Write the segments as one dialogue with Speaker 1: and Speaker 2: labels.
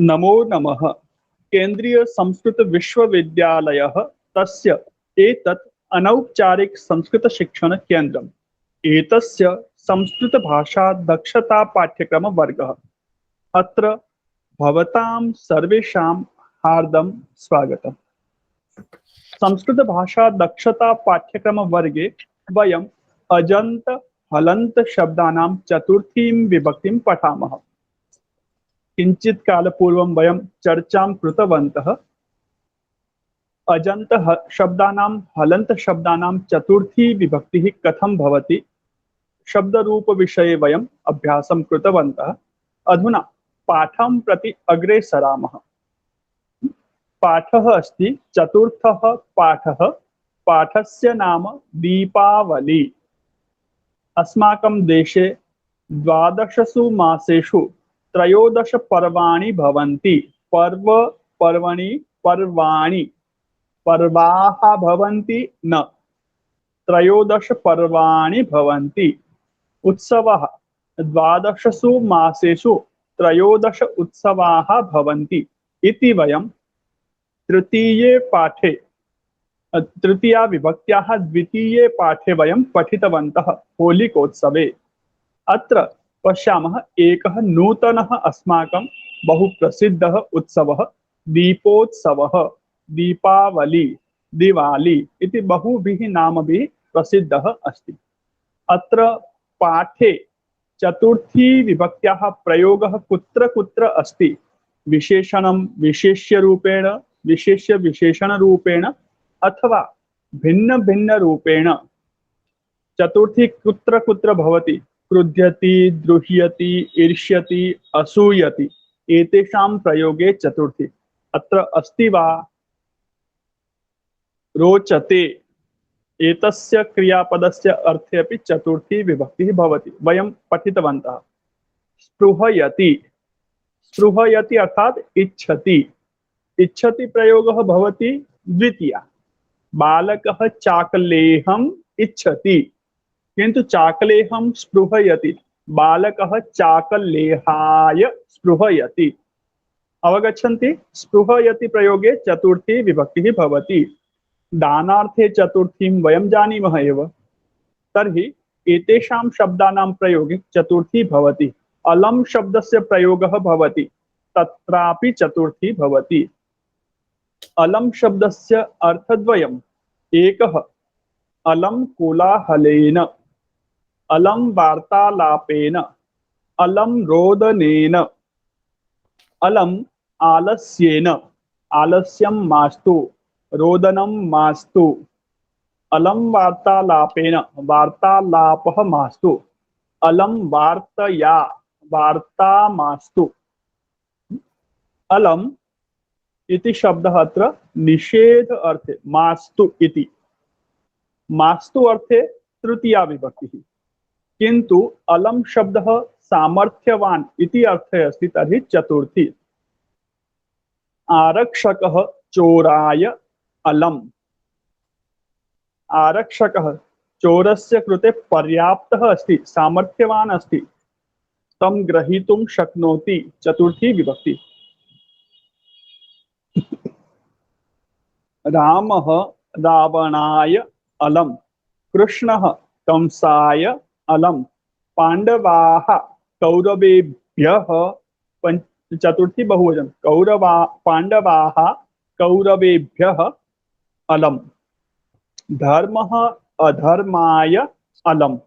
Speaker 1: नमो नमः। केंद्रीय संस्कृत विश्वविद्यालयः तस्य एतत् अनौपचारिक संस्कृत शिक्षण केंद्रम्। एतस्य संस्कृत भाषा दक्षता पाठ्यक्रम वर्गः। अत्र भवतां सर्वेषां हार्दं स्वागतम्। संस्कृत भाषा दक्षता पाठ्यक्रम वर्गे वयम् अजन्त हलन्त शब्दानां चतुर्थीं विभक्तिं पठामः। किंचित काल पूर्वं वयं चर्चां कृतवन्तः। अजन्त शब्दानां हलन्त शब्दानां चतुर्थी विभक्तिः कथं भवति शब्दरूप विषये वयम् अभ्यासं कृतवन्तः। अधुना पाठं प्रति अग्रे सरामः। पाठः अस्ति चतुर्थः पाठः। पाठस्य नाम दीपावली। अस्माकं देशे 12 मासेषु 13 पर्वाणि भवन्ति। पर्व पर्वणि पर्वाणि पर्वाः भवन्ति न 13 पर्वाणि भवन्ति। उत्सवः 12 मासेषु 13 उत्सवाः भवन्ति इति वयं तृतीये पाठे तृतीया विभक्त्याः द्वितीये पाठे वयं पठितवन्तः होलिकोत्सवे। अत्र पश्यामः एकः नूतनः अस्माकं बहु प्रसिद्धः उत्सवः दीपोत्सवः। दीपावली दिवाली इति बहुभिः नामभिः प्रसिद्धः अस्ति। अत्र पाठे चतुर्थी विभक्त्याः प्रयोगः कुत्र कुत्र अस्ति विशेषणं विशेष्यरूपेण विशेष्य विशेषणरूपेण अथवा भिन्न भिन्न रूपेण चतुर्थी कुत्र कुत्र भवति क्रुध्यति द्रुह्यति ईर्ष्यति असूयति एतेषां प्रयोगे चतुर्थी अत्र अस्ति वा रोचते एतस्य क्रियापदस्य अर्थे अपि चतुर्थी विभक्तिः भवति। वयं पठितवन्तः। स्पृहयति स्पृहयति अर्थात इच्छति। इच्छति प्रयोगः भवति द्वितीया। बालकः चाकलेहम् इच्छति किन्तु चाकलेहं स्पृहयति। बालकः चाकलेहाय स्पृहयति। अवगच्छन्ति? स्पृहयति प्रयोगे चतुर्थी विभक्तिः भवति। दानार्थे चतुर्थीं वयं जानीमः एव। तर्हि एतेषां शब्दानां प्रयोगे चतुर्थी भवति। अलम् शब्दस्य प्रयोगः भवति तत्रापि चतुर्थी भवति। अलम् शब्दस्य अर्थद्वयम्। एकः अलम् कोलाहलेन अलम् वार्तालापेन अलम् रोदनेन अलम् आलस्येन आलस्यं मास्तु रोदनं मास्तु अलम् वार्तालापेन वार्तालापः मास्तु अलम् वार्तया वार्ता मास्तु। अलम् इति शब्दः अत्र निषेध अर्थे मास्तु इति। मास्तु अर्थे तृतीया विभक्तिः किन्तु अलम् शब्दः सामर्थ्यवान् इति अर्थे अस्ति तर्हि चतुर्थी। आरक्षकः चोराय अलम्। आरक्षकः चोरस्य कृते पर्याप्तः अस्ति सामर्थ्यवान् अस्ति तं ग्रहीतुं शक्नोति चतुर्थी विभक्ति। रामः रावणाय अलम्। कृष्णः कंसाय अलम्। पांडवाः कौरवेभ्यः चतुर्थी बहुवचन पांडवाः कौरवेभ्यः अलम्। धर्मः अधर्माय अलम्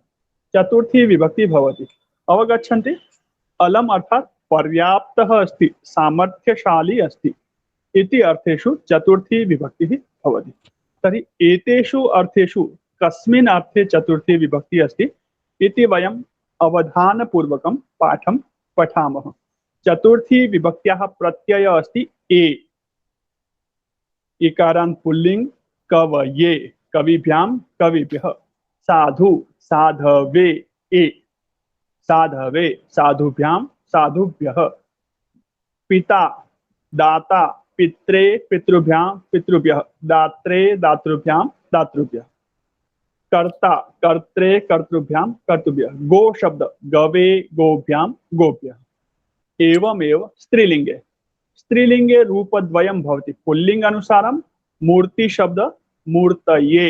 Speaker 1: चतुर्थी विभक्ति भवति। अवगच्छन्ति? अलम् अर्थात् पर्याप्तः अस्ति सामर्थ्यशाली अस्ति इति अर्थेषु चतुर्थी विभक्तिः भवति। तर्हि एतेषु अर्थेषु कस्मिन् अर्थे चतुर्थी विभक्तिः अस्ति इति वयम् अवधानपूर्वकं पाठं पठामः। चतुर्थी विभक्त्याः प्रत्ययः अस्ति ए। इकारान्त पुल्लिंग कवये कविभ्यां कविभ्यः। साधु साधवे ए साधवे साधुभ्यां साधुभ्यः। पिता दाता पित्रे पितृभ्यां पितृभ्यः। दात्रे दातृभ्यां दातृभ्यः। कर्ता कर्त्रे कर्तृभ्यां कर्तृभ्यः। गो शब्द गवे गोभ्यां गोभ्यः। एवमेव स्त्रीलिंगे स्त्रीलिंगे रूपद्वयं भवति। पुल्लिंग अनुसारं मूर्ति शब्द मूर्तये,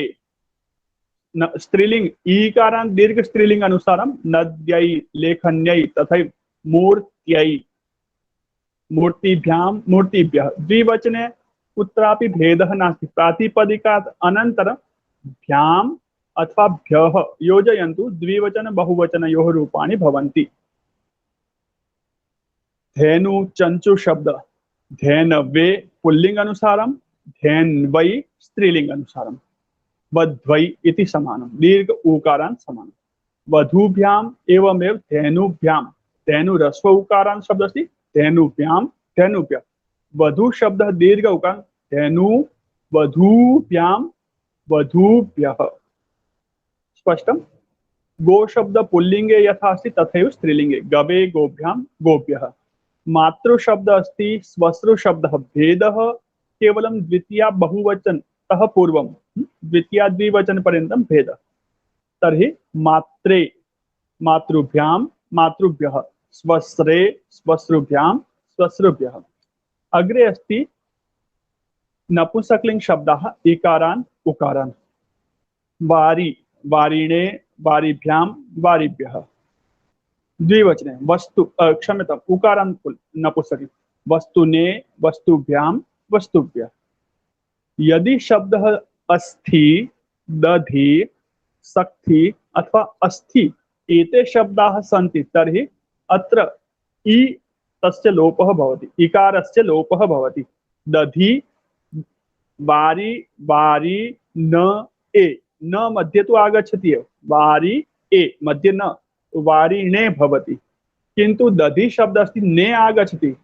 Speaker 1: स्त्रीलिंग ईकारांत दीर्घ स्त्रीलिंग अनुसारं नद्यै लेखन्यै तथैव मूर्त्यै मूर्तिभ्यां मूर्तिभ्यः। द्विवचने कुत्रापि भेदः नास्ति। प्रातिपदिकात् अनन्तरं भ्याम् अथवा भ्यः योजयन्तु द्विवचन बहुवचनयोः रूपाणि भवन्ति। धेनु चंचु शब्द धेनवे पुल्लिंग अनुसारं धेन्वै स्त्रीलिंग अनुसारं वध्वै इति समानं दीर्घ उकारान् समानं। वधूभ्याम् एवमेव धेनुभ्यां धेनु ह्रस्व उकारान् शब्द अस्ति धेनुभ्यां धेनुभ्यः। वधू शब्द दीर्घ उकार धेनु वधूभ्यां वधूभ्यः। स्पष्टं। गो शब्द पुल्लिंगे यथा अस्ति तथैव स्त्रीलिंगे गवे गोभ्यां गोभ्यः। मातृ शब्द अस्ति स्वश्रु शब्दः भेदः केवलं द्वितीया बहुवचनतः पूर्वं द्वितीया द्विवचन पर्यन्तं भेदः। तर्हि मात्रे मातृभ्यां मातृभ्यः स्वश्रे स्वश्रुभ्यां स्वश्रुभ्यः। अग्रे अस्ति नपुंसकलिंग शब्दाः इकारान् उकारान्। वारी वारिणे वारिभ्यां वारिभ्यः। द्विवचने वस्तु क्षम्यताम् उकारान्त नपुंसकलिंग वस्तुने वस्तुभ्यां वस्तुभ्यः। यदि शब्दः अस्थि दधि शक्ति अथवा अस्थि एते शब्दाः सन्ति तर्हि अत्र इ तस्य लोपः भवति इकारस्य लोपः भवति। दधि वारि वारि न ए न मध्ये तु आगच्छति एव वारि ए मध्ये न वारिणे भवति किन्तु दधि शब्द अस्ति ने आगच्छति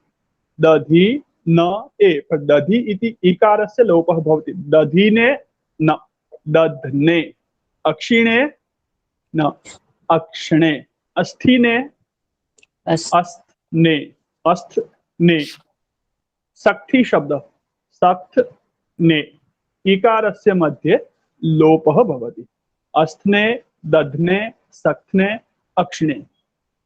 Speaker 1: दधि न ए दधि इति इकारस्य लोपः भवति। दधिने न दध्ने अक्षिणे न अक्षणे अस्थिने अस्थने अस्थने। शक्ति शब्द शक्तने इकारस्य मध्ये लोपः भवति। अस्थने दध्ने शक्तने अक्षिणे।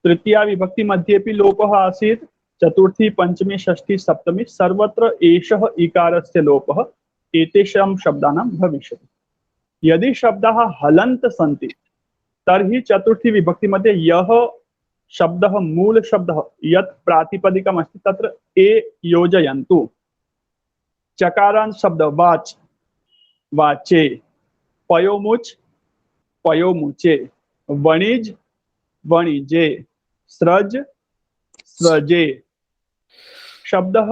Speaker 1: तृतीया विभक्ति मध्येपि लोपः आसीत्। चतुर्थी पंचमी षष्ठी सप्तमी सर्वत्र एषः इकारस्य लोपः एतेषां शब्दानां भविष्यति। यदि शब्दाः हलन्त सन्ति तर्हि चतुर्थी विभक्ति मध्ये यः शब्दः मूल शब्दः यत् प्रातिपदिकम् अस्ति तत्र ए योजयन्तु। चकारांत शब्द वाच वाचे पयोमुच पयोमुचे वणिज वणिजे स्रज स्रजे। शब्दः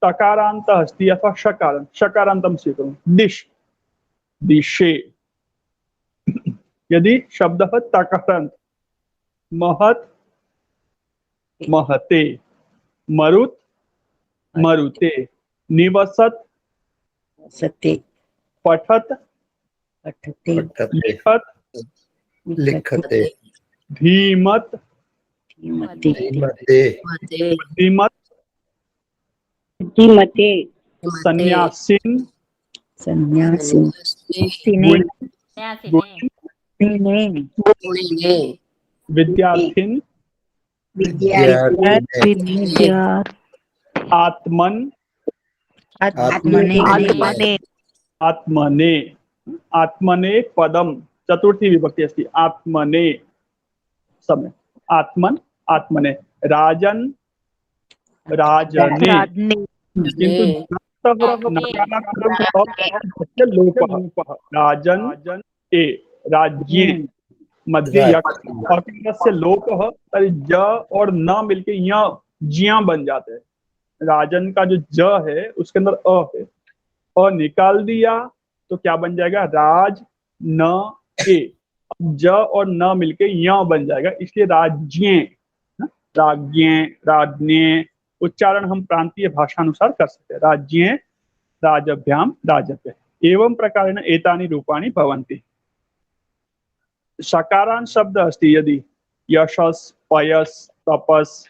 Speaker 1: तकारान्त अस्ति अथवा शकारान्तं स्वीकुर्मः दिश दिशे। यदि शब्दः तकारान्त महत् महते मरुत् मरुते निवसत्
Speaker 2: सते
Speaker 1: पठत्
Speaker 2: पठते
Speaker 1: लिखत्
Speaker 3: लिखते
Speaker 1: धीमत्
Speaker 2: धीमते
Speaker 1: धीमत्
Speaker 4: धीमते
Speaker 1: सन्यासिन
Speaker 2: सन्यासिने
Speaker 1: गुणिने विद्यार्थिन आत्मन
Speaker 2: आत्मने
Speaker 1: आत्मने आत्मने पदम चतुर्थी विभक्ति अस्ति आत्मने समय आत्मन आत्मने राजन राजने किन्तु लोपः राजन ए राज्ये मध्य यकारस्य लोपः तर्हि ज और न मिलके य जिया बन जाते हैं। राजन का जो ज है उसके अंदर अ है अ निकाल दिया तो क्या बन जाएगा राज न ए ज और न मिलके य बन जाएगा इसलिए राज्ये राज्ये राज्ञे उच्चारण हम प्रांतीय भाषानुसार कर सकते हैं। राज्ये राजभ्याम राजभ्य एवं प्रकारेण एतानि रूपाणि भवन्ति। सकारांत शब्द अस्ति यदि यशस् पयस् तपस्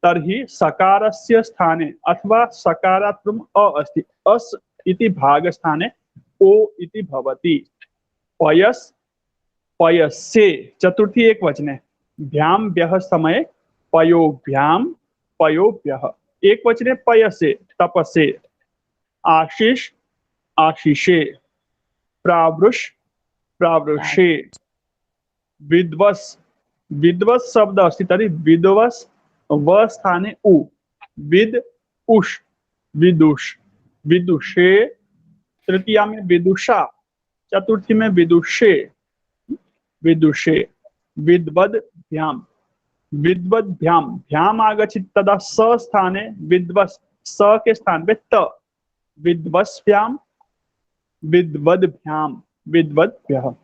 Speaker 1: तर्हि सकारस्य स्थाने अथवा सकारात्मकम् अ अस्ति अस् इति भागस्थाने ओ इति भवति। पयस् पयस्ये चतुर्थी एक वचने भ्याम व्यः समये पयोभ्याम पयोभ्यः एक वचने पयसे तपसे, आशीष आशीषे, प्रावृष प्रावृषे, विद्वस् विद्वस् शब्द अस्ति तर्हि विद्वस् व स्थाने उ, विद उष विदुष विदुषे, तृतीया में विदुषा, चतुर्थी में विदुषे विदुषे, विद्वद्भ्याम विद्वद्भ्याम, भ्याम आगच्छति तदा स स्थाने विद्वस्, स के स्थान पे त, विद्वस्भ्याम विद्वद्भ्याम विद्वद्भ्यः,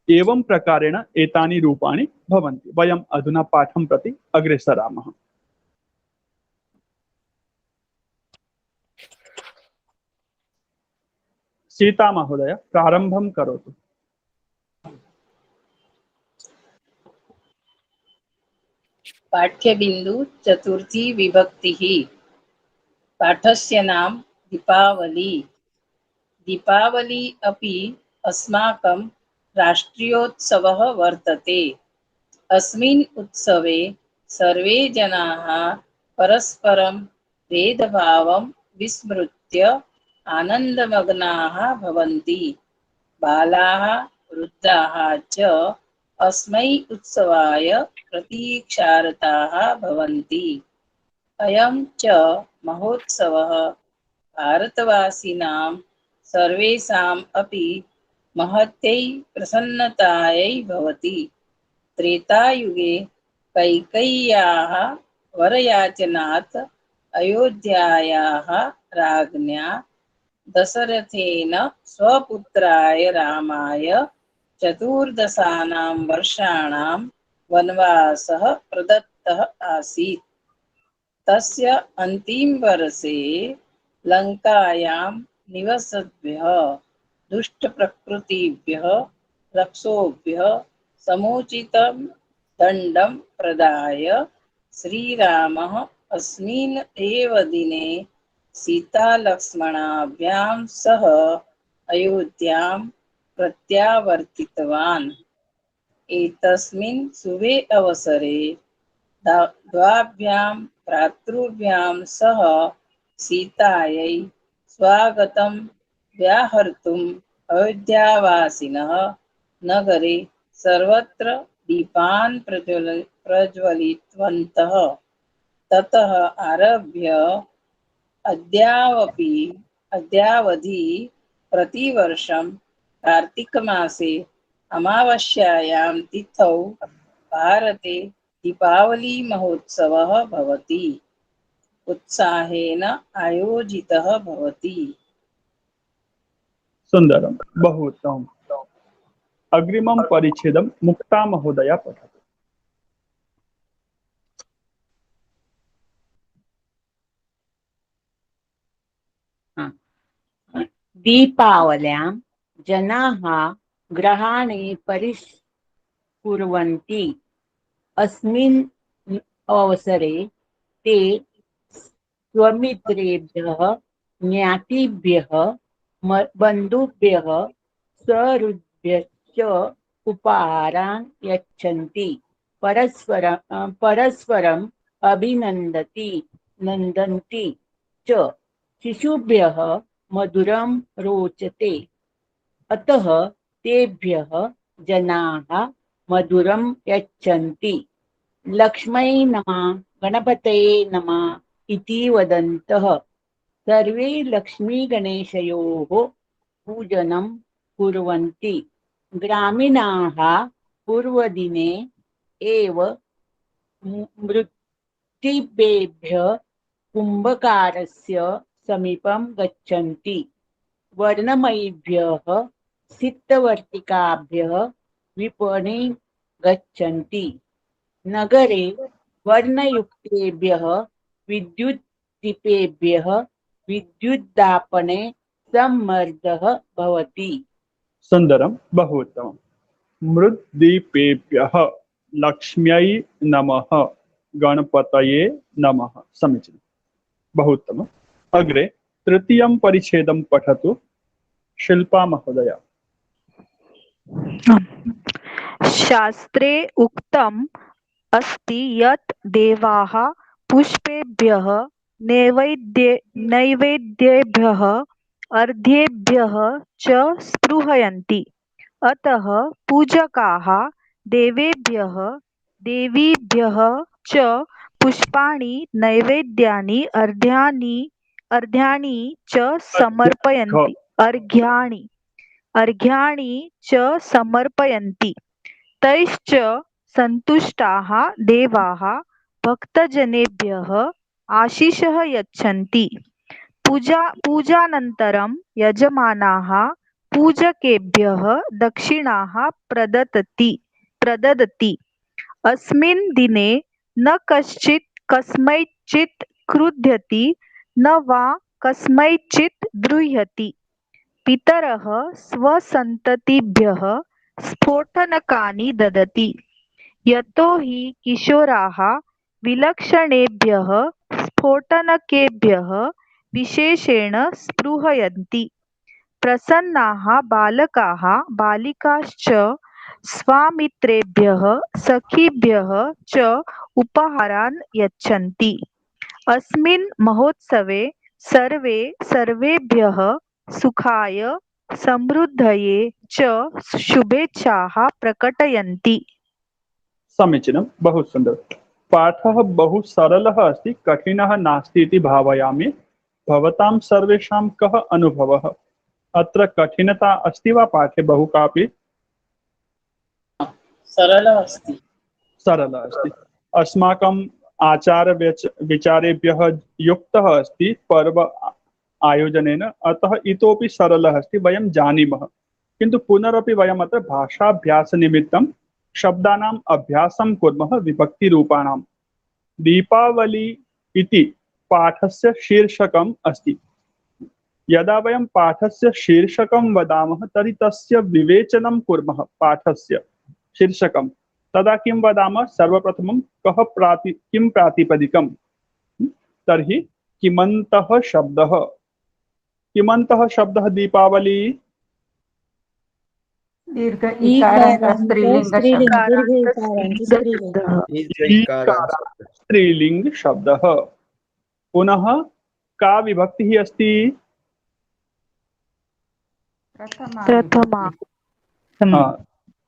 Speaker 1: एवं प्रकारेण एतानि रूपाणि भवन्ति। वयम् अधुना पाठं प्रति अग्रे सरामः। सीता महोदय प्रारम्भं करोतु।
Speaker 2: पाठ्यबिन्दु चतुर्थी विभक्तिः। पाठस्य नाम दीपावली। दीपावली अपि अस्माकं राष्ट्रियोत्सवः वर्तते। अस्मिन् उत्सवे सर्वे जनाः परस्परं भेदभावं विस्मृत्य आनन्दमग्नाः भवन्ति। बालाः वृद्धाः च अस्मै उत्सवाय प्रतीक्षारताः भवन्ति। अयं च महोत्सवः भारतवासिनां सर्वेषाम् अपि महत्यै प्रसन्नतायै भवति। त्रेतायुगे कैकेय्याः वरयाचनात् अयोध्यायाः राज्ञा दशरथेन स्वपुत्राय रामाय 14 वर्षाणां वनवासः प्रदत्तः आसीत्। तस्य अन्तिमवर्षे लङ्कायां निवसद्भ्यः दुष्टप्रकृतिभ्यः रक्षोभ्यः समुचितं दण्डं प्रदाय श्रीरामः अस्मिन् एव दिने सीतालक्ष्मणाभ्यां सह अयोध्यां प्रत्यावर्तितवान्। एतस्मिन् शुभे अवसरे द्वाभ्यां भ्रातृभ्यां सह सीतायै स्वागतं व्याहर्तुम् अयोध्यावासिनः नगरे सर्वत्र दीपान् प्रज्वलितवन्तः। ततः आरभ्य अद्यावधि प्रतिवर्षं कार्तिकमासे अमावास्यायां तिथौ भारते दीपावली महोत्सवः भवति। उत्साहेन आयोजितः भवति।
Speaker 1: सुन्दरं, बहु उत्तमम्। अग्रिमं परिच्छेदं मुक्ता महोदया पठतु।
Speaker 4: दीपावल्यां जनाः गृहाणि परिष्कुर्वन्ति। अस्मिन् अवसरे ते स्वमित्रेभ्यः, ज्ञातिभ्यः, बन्धुभ्यः, सहृद्भ्यश्च उपहारान् यच्छन्ति। परस्परम् नन्दन्ति च। शिशुभ्यः मधुरं रोचते, अतः तेभ्यः जनाः मधुरं यच्छन्ति। लक्ष्मै नमः, गणपतये नमः इति वदन्तः सर्वे लक्ष्मीगणेशयोः पूजनं कुर्वन्ति। ग्रामीणाः पूर्वदिने एव मृत्तिभेभ्यः कुम्भकारस्य समीपं गच्छन्ति। वर्णमयीभ्यः सिद्धवर्तिकाभ्यः विपणिं गच्छन्ति। नगरे वर्णयुक्तेभ्यः विद्युद्दीपेभ्यः विद्युद्दापने सम्मर्दः भवति।
Speaker 1: सुन्दरं, बहु उत्तमम्। मृद्दीपेभ्यः लक्ष्म्यै नमः, गणपतये नमः। समीचीनं, बहु उत्तमम्। अग्रे तृतीयं परिच्छेदं पठतु शिल्पा महोदया।
Speaker 5: शास्त्रे उक्तम् अस्ति यत् देवाः पुष्पेभ्यः नैवेद्येभ्यः अर्घ्येभ्यः च स्पृहयन्ति। अतः पूजकाः देवेभ्यः देवीभ्यः च पुष्पाणि नैवेद्यानि अर्घ्यानि च समर्पयन्ति। अर्घ्यानि च समर्पयन्ति। तैश्च सन्तुष्टाः देवाः भक्तजनेभ्यः आशीषः यच्छन्ति। पूजानन्तरं यजमानाः पूजकेभ्यः दक्षिणाः प्रददति। अस्मिन् दिने न कश्चित् कस्मैचित् क्रुध्यति न वा कस्मैचित् द्रुह्यति। पितरः स्वसन्ततिभ्यः स्फोटनकानि ददति। यतो हि किशोराः विलक्षणेभ्यः स्फोटनकेभ्यः विशेषेण स्पृहयन्ति। प्रसन्नाः बालकाः बालिकाश्च स्वामित्रेभ्यः सखीभ्यः च उपहारान् यच्छन्ति। अस्मिन् महोत्सवे सर्वेभ्यः सुखाय समृद्धये च शुभेच्छाः प्रकटयन्ति।
Speaker 1: समीचीनं, बहु सुन्दर। पाठः बहु सरलः अस्ति, कठिनः नास्ति इति भावयामि। भवतां सर्वेषां कः अनुभवः? अत्र कठिनता अस्ति वा पाठे बहु कापि?
Speaker 2: सरलः अस्ति।
Speaker 1: सरलः अस्ति। अस्माकम् विचारेभ्यः युक्तः अस्ति पर्व आयोजनेन, अतः इतोपि सरलः अस्ति, वयं जानीमः। किन्तु पुनरपि वयम् अत्र भाषाभ्यासनिमित्तं शब्दानाम् अभ्यासं कुर्मः विभक्तिरूपाणां। दीपावली इति पाठस्य शीर्षकम् अस्ति। यदा वयं पाठस्य शीर्षकं वदामः तर्हि तस्य विवेचनं कुर्मः। पाठस्य शीर्षकं तदा किं वदामः? सर्वप्रथमं किं प्रातिपदिकं? तर्हि किमन्तः शब्दः। किमन्तः शब्दः दीपावली?
Speaker 6: दीर्घ इकारान्त
Speaker 1: स्त्रीलिंग शब्दः। पुनः का विभक्तिः अस्ति?
Speaker 5: प्रथमा।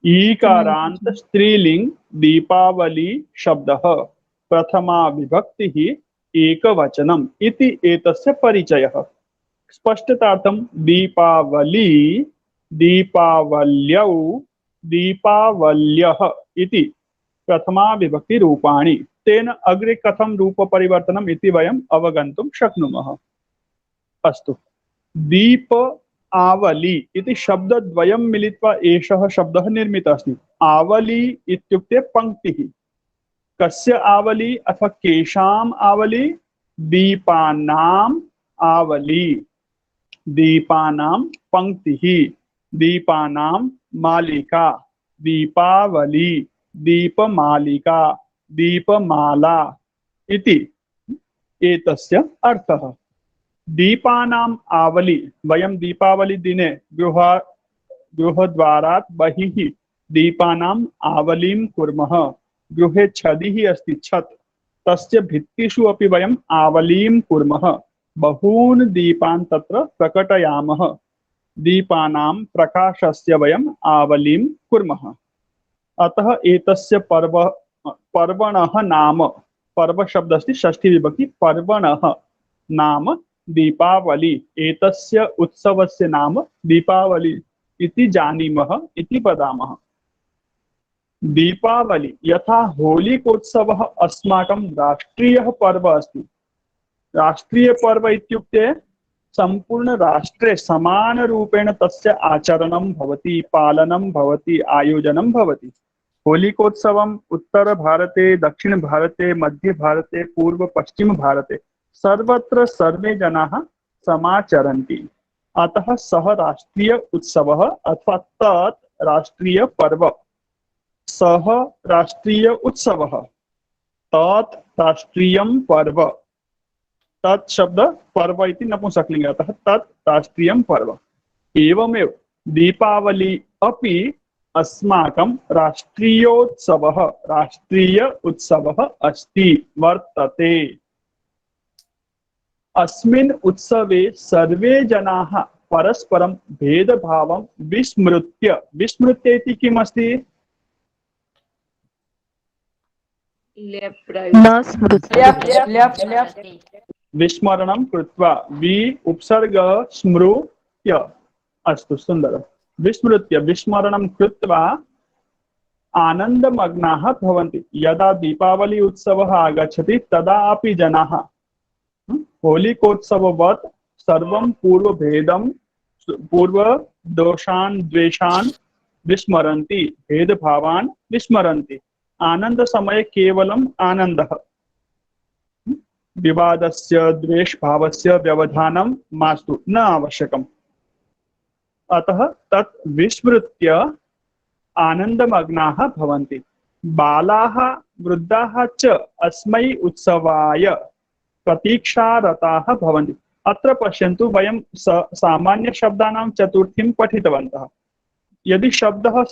Speaker 1: ईकारान्त स्त्रीलिंग दीपावली शब्दः। प्रथमा विभक्तिः एकवचनम् इति एतस्य परिचयः। स्पष्टतार्थं दीपावली, दीपावल्यौ, दीपावल्यः इति प्रथमा विभक्ति रूपाणि। तेन अग्रे कथं रूपपरिवर्तनम् इति वयम् अवगन्तुं शक्नुमः। अस्तु, दीप आवली इति शब्दद्वयं मिलित्वा एषः शब्दः निर्मितः अस्ति। आवली इत्युक्ते पङ्क्तिः। कस्य आवली अथवा केषाम् आवली? दीपानाम् आवली। दीपानां पङ्क्तिः, दीपानां मालिका, दीपावली, दीपमालिका, दीपमाला इति एतस्य अर्थः। दीपानाम् आवली, वयं दीपावली दिने गृहद्वारात् बहिः दीपानाम् आवलीं कुर्मः। गृहे छदिः अस्ति, छत्, तस्य भित्तिषु अपि वयम् आवलीं कुर्मः। बहून् दीपान् तत्र प्रकटयामः। दीपानां प्रकाशस्य वयम् आवलीं कुर्मः। अतः एतस्य पर्वणः नाम, पर्व शब्दः अस्ति षष्ठी विभक्ति, पर्वणः नाम दीपावली। एतस्य उत्सवस्य नाम दीपावली इति जानीमः, इति वदामः। दीपावली यथा होलिकोत्सवः अस्माकं राष्ट्रीयः पर्व अस्ति। राष्ट्रीय पर्व इत्युक्ते संपूर्ण राष्ट्रे समानरूपेण तस्य आचरणं भवति, पालनं भवति, आयोजनं भवति। होलिकोत्सवम् उत्तरभारते, दक्षिणभारते, मध्यभारते, पूर्व-पश्चिमभारते सर्वत्र सर्वे जनाः समाचरन्ति। अतः सः राष्ट्रीय उत्सवः अथवा तत् राष्ट्रीय पर्व, सः राष्ट्रीय उत्सवः, तत् राष्ट्रीयं पर्व। तत् शब्द पर्व इति नपुंसकलिङ्गे, अतः तत् राष्ट्रीयं पर्व। एवमेव दीपावली अपि अस्माकं राष्ट्रीय उत्सवः अस्ति वर्तते। अस्मिन् उत्सवे सर्वे जनाः परस्परं भेदभावं विस्मृत्य इति किम् अस्ति?
Speaker 5: न स्मृति
Speaker 1: विस्मरणं कृत्वा उपसर्ग स्मृत्य। अस्तु सुन्दरं। विस्मरणं कृत्वा आनन्दमग्नाः भवन्ति। यदा दीपावली उत्सवः आगच्छति तदा अपि जनाः होलिकोत्सववत् सर्वं पूर्वदोषान् द्वेषान् विस्मरन्ति, भेदभावान् विस्मरन्ति। आनन्दसमये केवलम् आनन्दः, विवादस्य द्वेषभावस्य व्यवधानं मास्तु, न आवश्यकम्। अतः तत् विस्मृत्य आनन्दमग्नाः भवन्ति। बालाः वृद्धाः च अस्मै उत्सवाय प्रतीक्षारताः भवन्ति। अत्र पश्यन्तु, वयं सामान्यशब्दानां चतुर्थीं पठितवन्तः। यदि शब्दः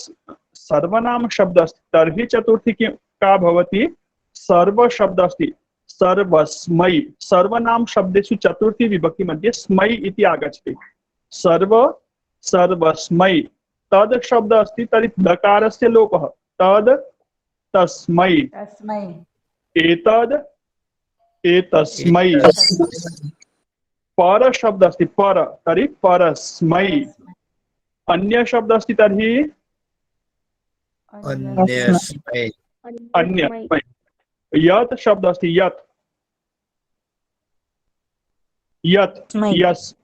Speaker 1: सर्वनाम शब्दः अस्ति तर्हि चतुर्थी का भवति? सर्वशब्दः अस्ति, सर्वस्मै। सर्वनाम शब्देषु चतुर्थी विभक्ति मध्ये स्मै इति आगच्छति। सर्वस्मै। तद् शब्द अस्ति तर्हि दकारस्य लोपः, तद् तस्मै। एतस्मै। पर शब्द अस्ति पर, तर्हि परस्मै। अन्य शब्द अस्ति तर्हि
Speaker 3: अन्यस्मै।
Speaker 1: अन्यस्मै। यत् शब्द अस्ति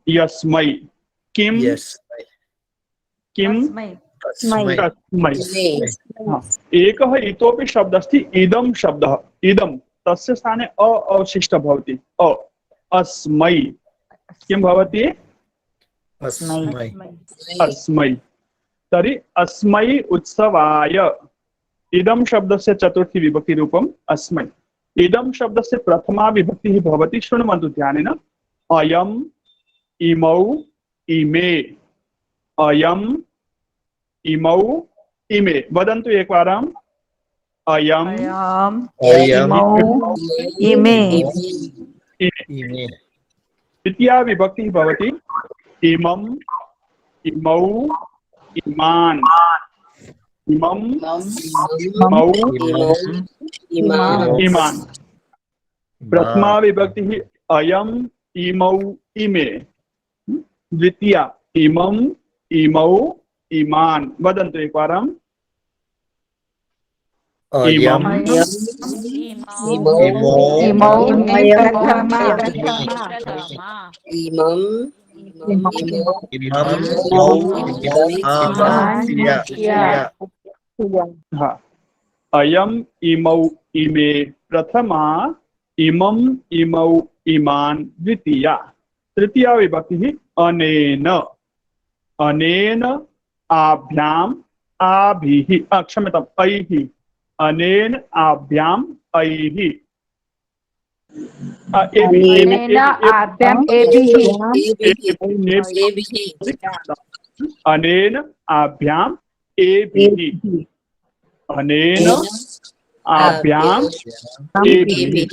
Speaker 1: यस्मै। किं
Speaker 3: तस्मै।
Speaker 1: तस्मै। एकः इतोपि शब्दः अस्ति इदं शब्दः। इदं तस्य स्थाने अवशिष्टः भवति। अस्मै। किं भवति? अस्मै। तर्हि अस्मै उत्सवाय। इदं शब्दस्य चतुर्थी विभक्ति रूपम् अस्मै। इदं शब्दस्य प्रथमा विभक्तिः भवति, शृण्वन्तु ध्यानेन, अयम्, इमौ, इमे। अयम्, इमौ, इमे। वदन्तु एकवारम्। अयम्,
Speaker 5: इमे।
Speaker 3: इमे।
Speaker 1: द्वितीया विभक्तिः भवति इमम्, इमौ, इमान्। इमम्, इमौ, इमान्। प्रथमा विभक्तिः अयम्, इमौ, इमे। द्वितीया इमम्, इमौ, इमान्। वदन्तु एकवारम्।
Speaker 3: अयम्,
Speaker 1: हाँ, अयम्, इमौ, इमे प्रथमा, इमम्, इमौ, इमान् द्वितीया। तृतीया विभक्तिः अनेन। अनेन, आभ्याम्, आभिः। क्षम्यताम्, ऐः। अनेन, आभ्याम्, ऐः। अनेन, आभ्याम्, एभिः। अनेन, आभ्याम्, एभिः।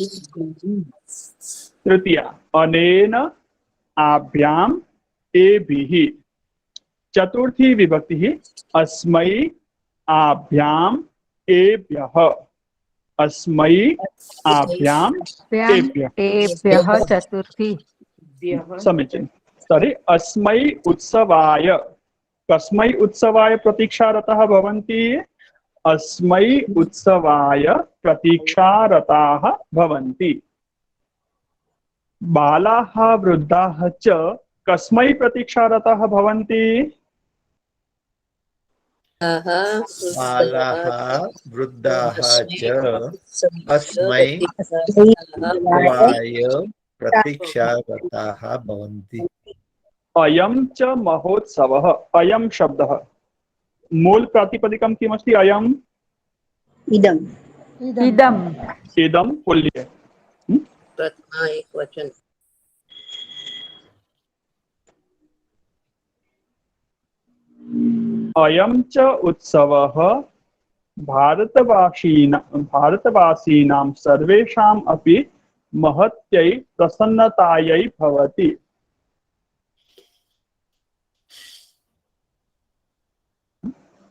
Speaker 1: तृतीया अनेन, आभ्याम्, एभिः। चतुर्थी विभक्तिः अस्मै, आभ्याम्, एभ्यः। अस्मै, आभ्याम्, एभ्यः।
Speaker 6: चतुर्थी।
Speaker 1: समीचीनं। तर्हि अस्मै उत्सवाय, कस्मै उत्सवाय प्रतीक्षारताः भवन्ति? अस्मै उत्सवाय प्रतीक्षारताः भवन्ति। बालाः वृद्धाः च कस्मै प्रतीक्षारताः भवन्ति?
Speaker 3: बालाः वृद्धाः च अस्मै उत्सवाय प्रतीक्षारताः भवन्ति।
Speaker 1: अयं च महोत्सवः। अयं शब्दः मूल प्रातिपदिकं किमस्ति? अयम्,
Speaker 7: इदम्।
Speaker 1: इदं पुल्लिङ्गे।
Speaker 7: प्रथमा एकवचन।
Speaker 1: अयं च उत्सवः भारतवासीनां सर्वेषाम् अपि महत्यै प्रसन्नतायै भवति।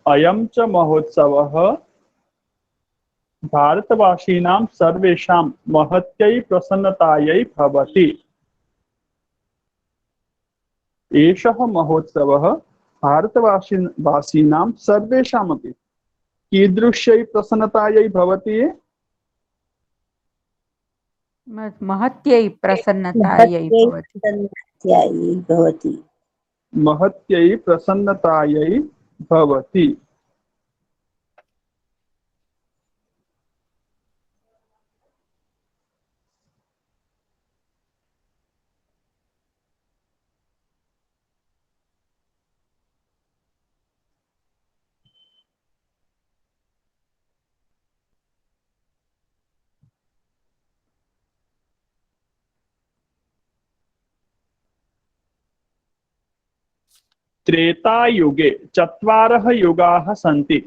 Speaker 1: अयं च महोत्सवः भारतवासीनां सर्वेषां महत्यै प्रसन्नतायै भवति। एषः महोत्सवः भारतवासीनां सर्वेषामपि कीदृश्यै प्रसन्नतायै भवति?
Speaker 5: महत्यै प्रसन्नतायै भवति।
Speaker 7: प्रसन्नतायै भवति।
Speaker 1: महत्यै प्रसन्नतायै भवति। त्रेतायुगे चत्वारः युगाः सन्ति।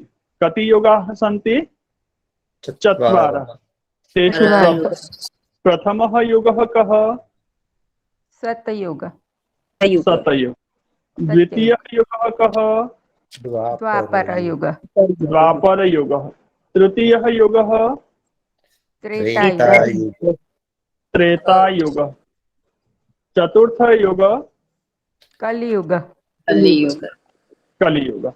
Speaker 1: कति युगाः सन्ति? चत्वारः। तेषु प्रथमः युगः कः?
Speaker 5: सतयुग।
Speaker 1: सतयुग। द्वितीयः युगः कः?
Speaker 5: द्वापरयुग।
Speaker 1: द्वापरयुगः। तृतीयः युगः?
Speaker 5: त्रेतायुग।
Speaker 1: त्रेतायुगः। चतुर्थः युगः?
Speaker 5: कलियुग।
Speaker 2: कलियुग।
Speaker 1: कलियुग।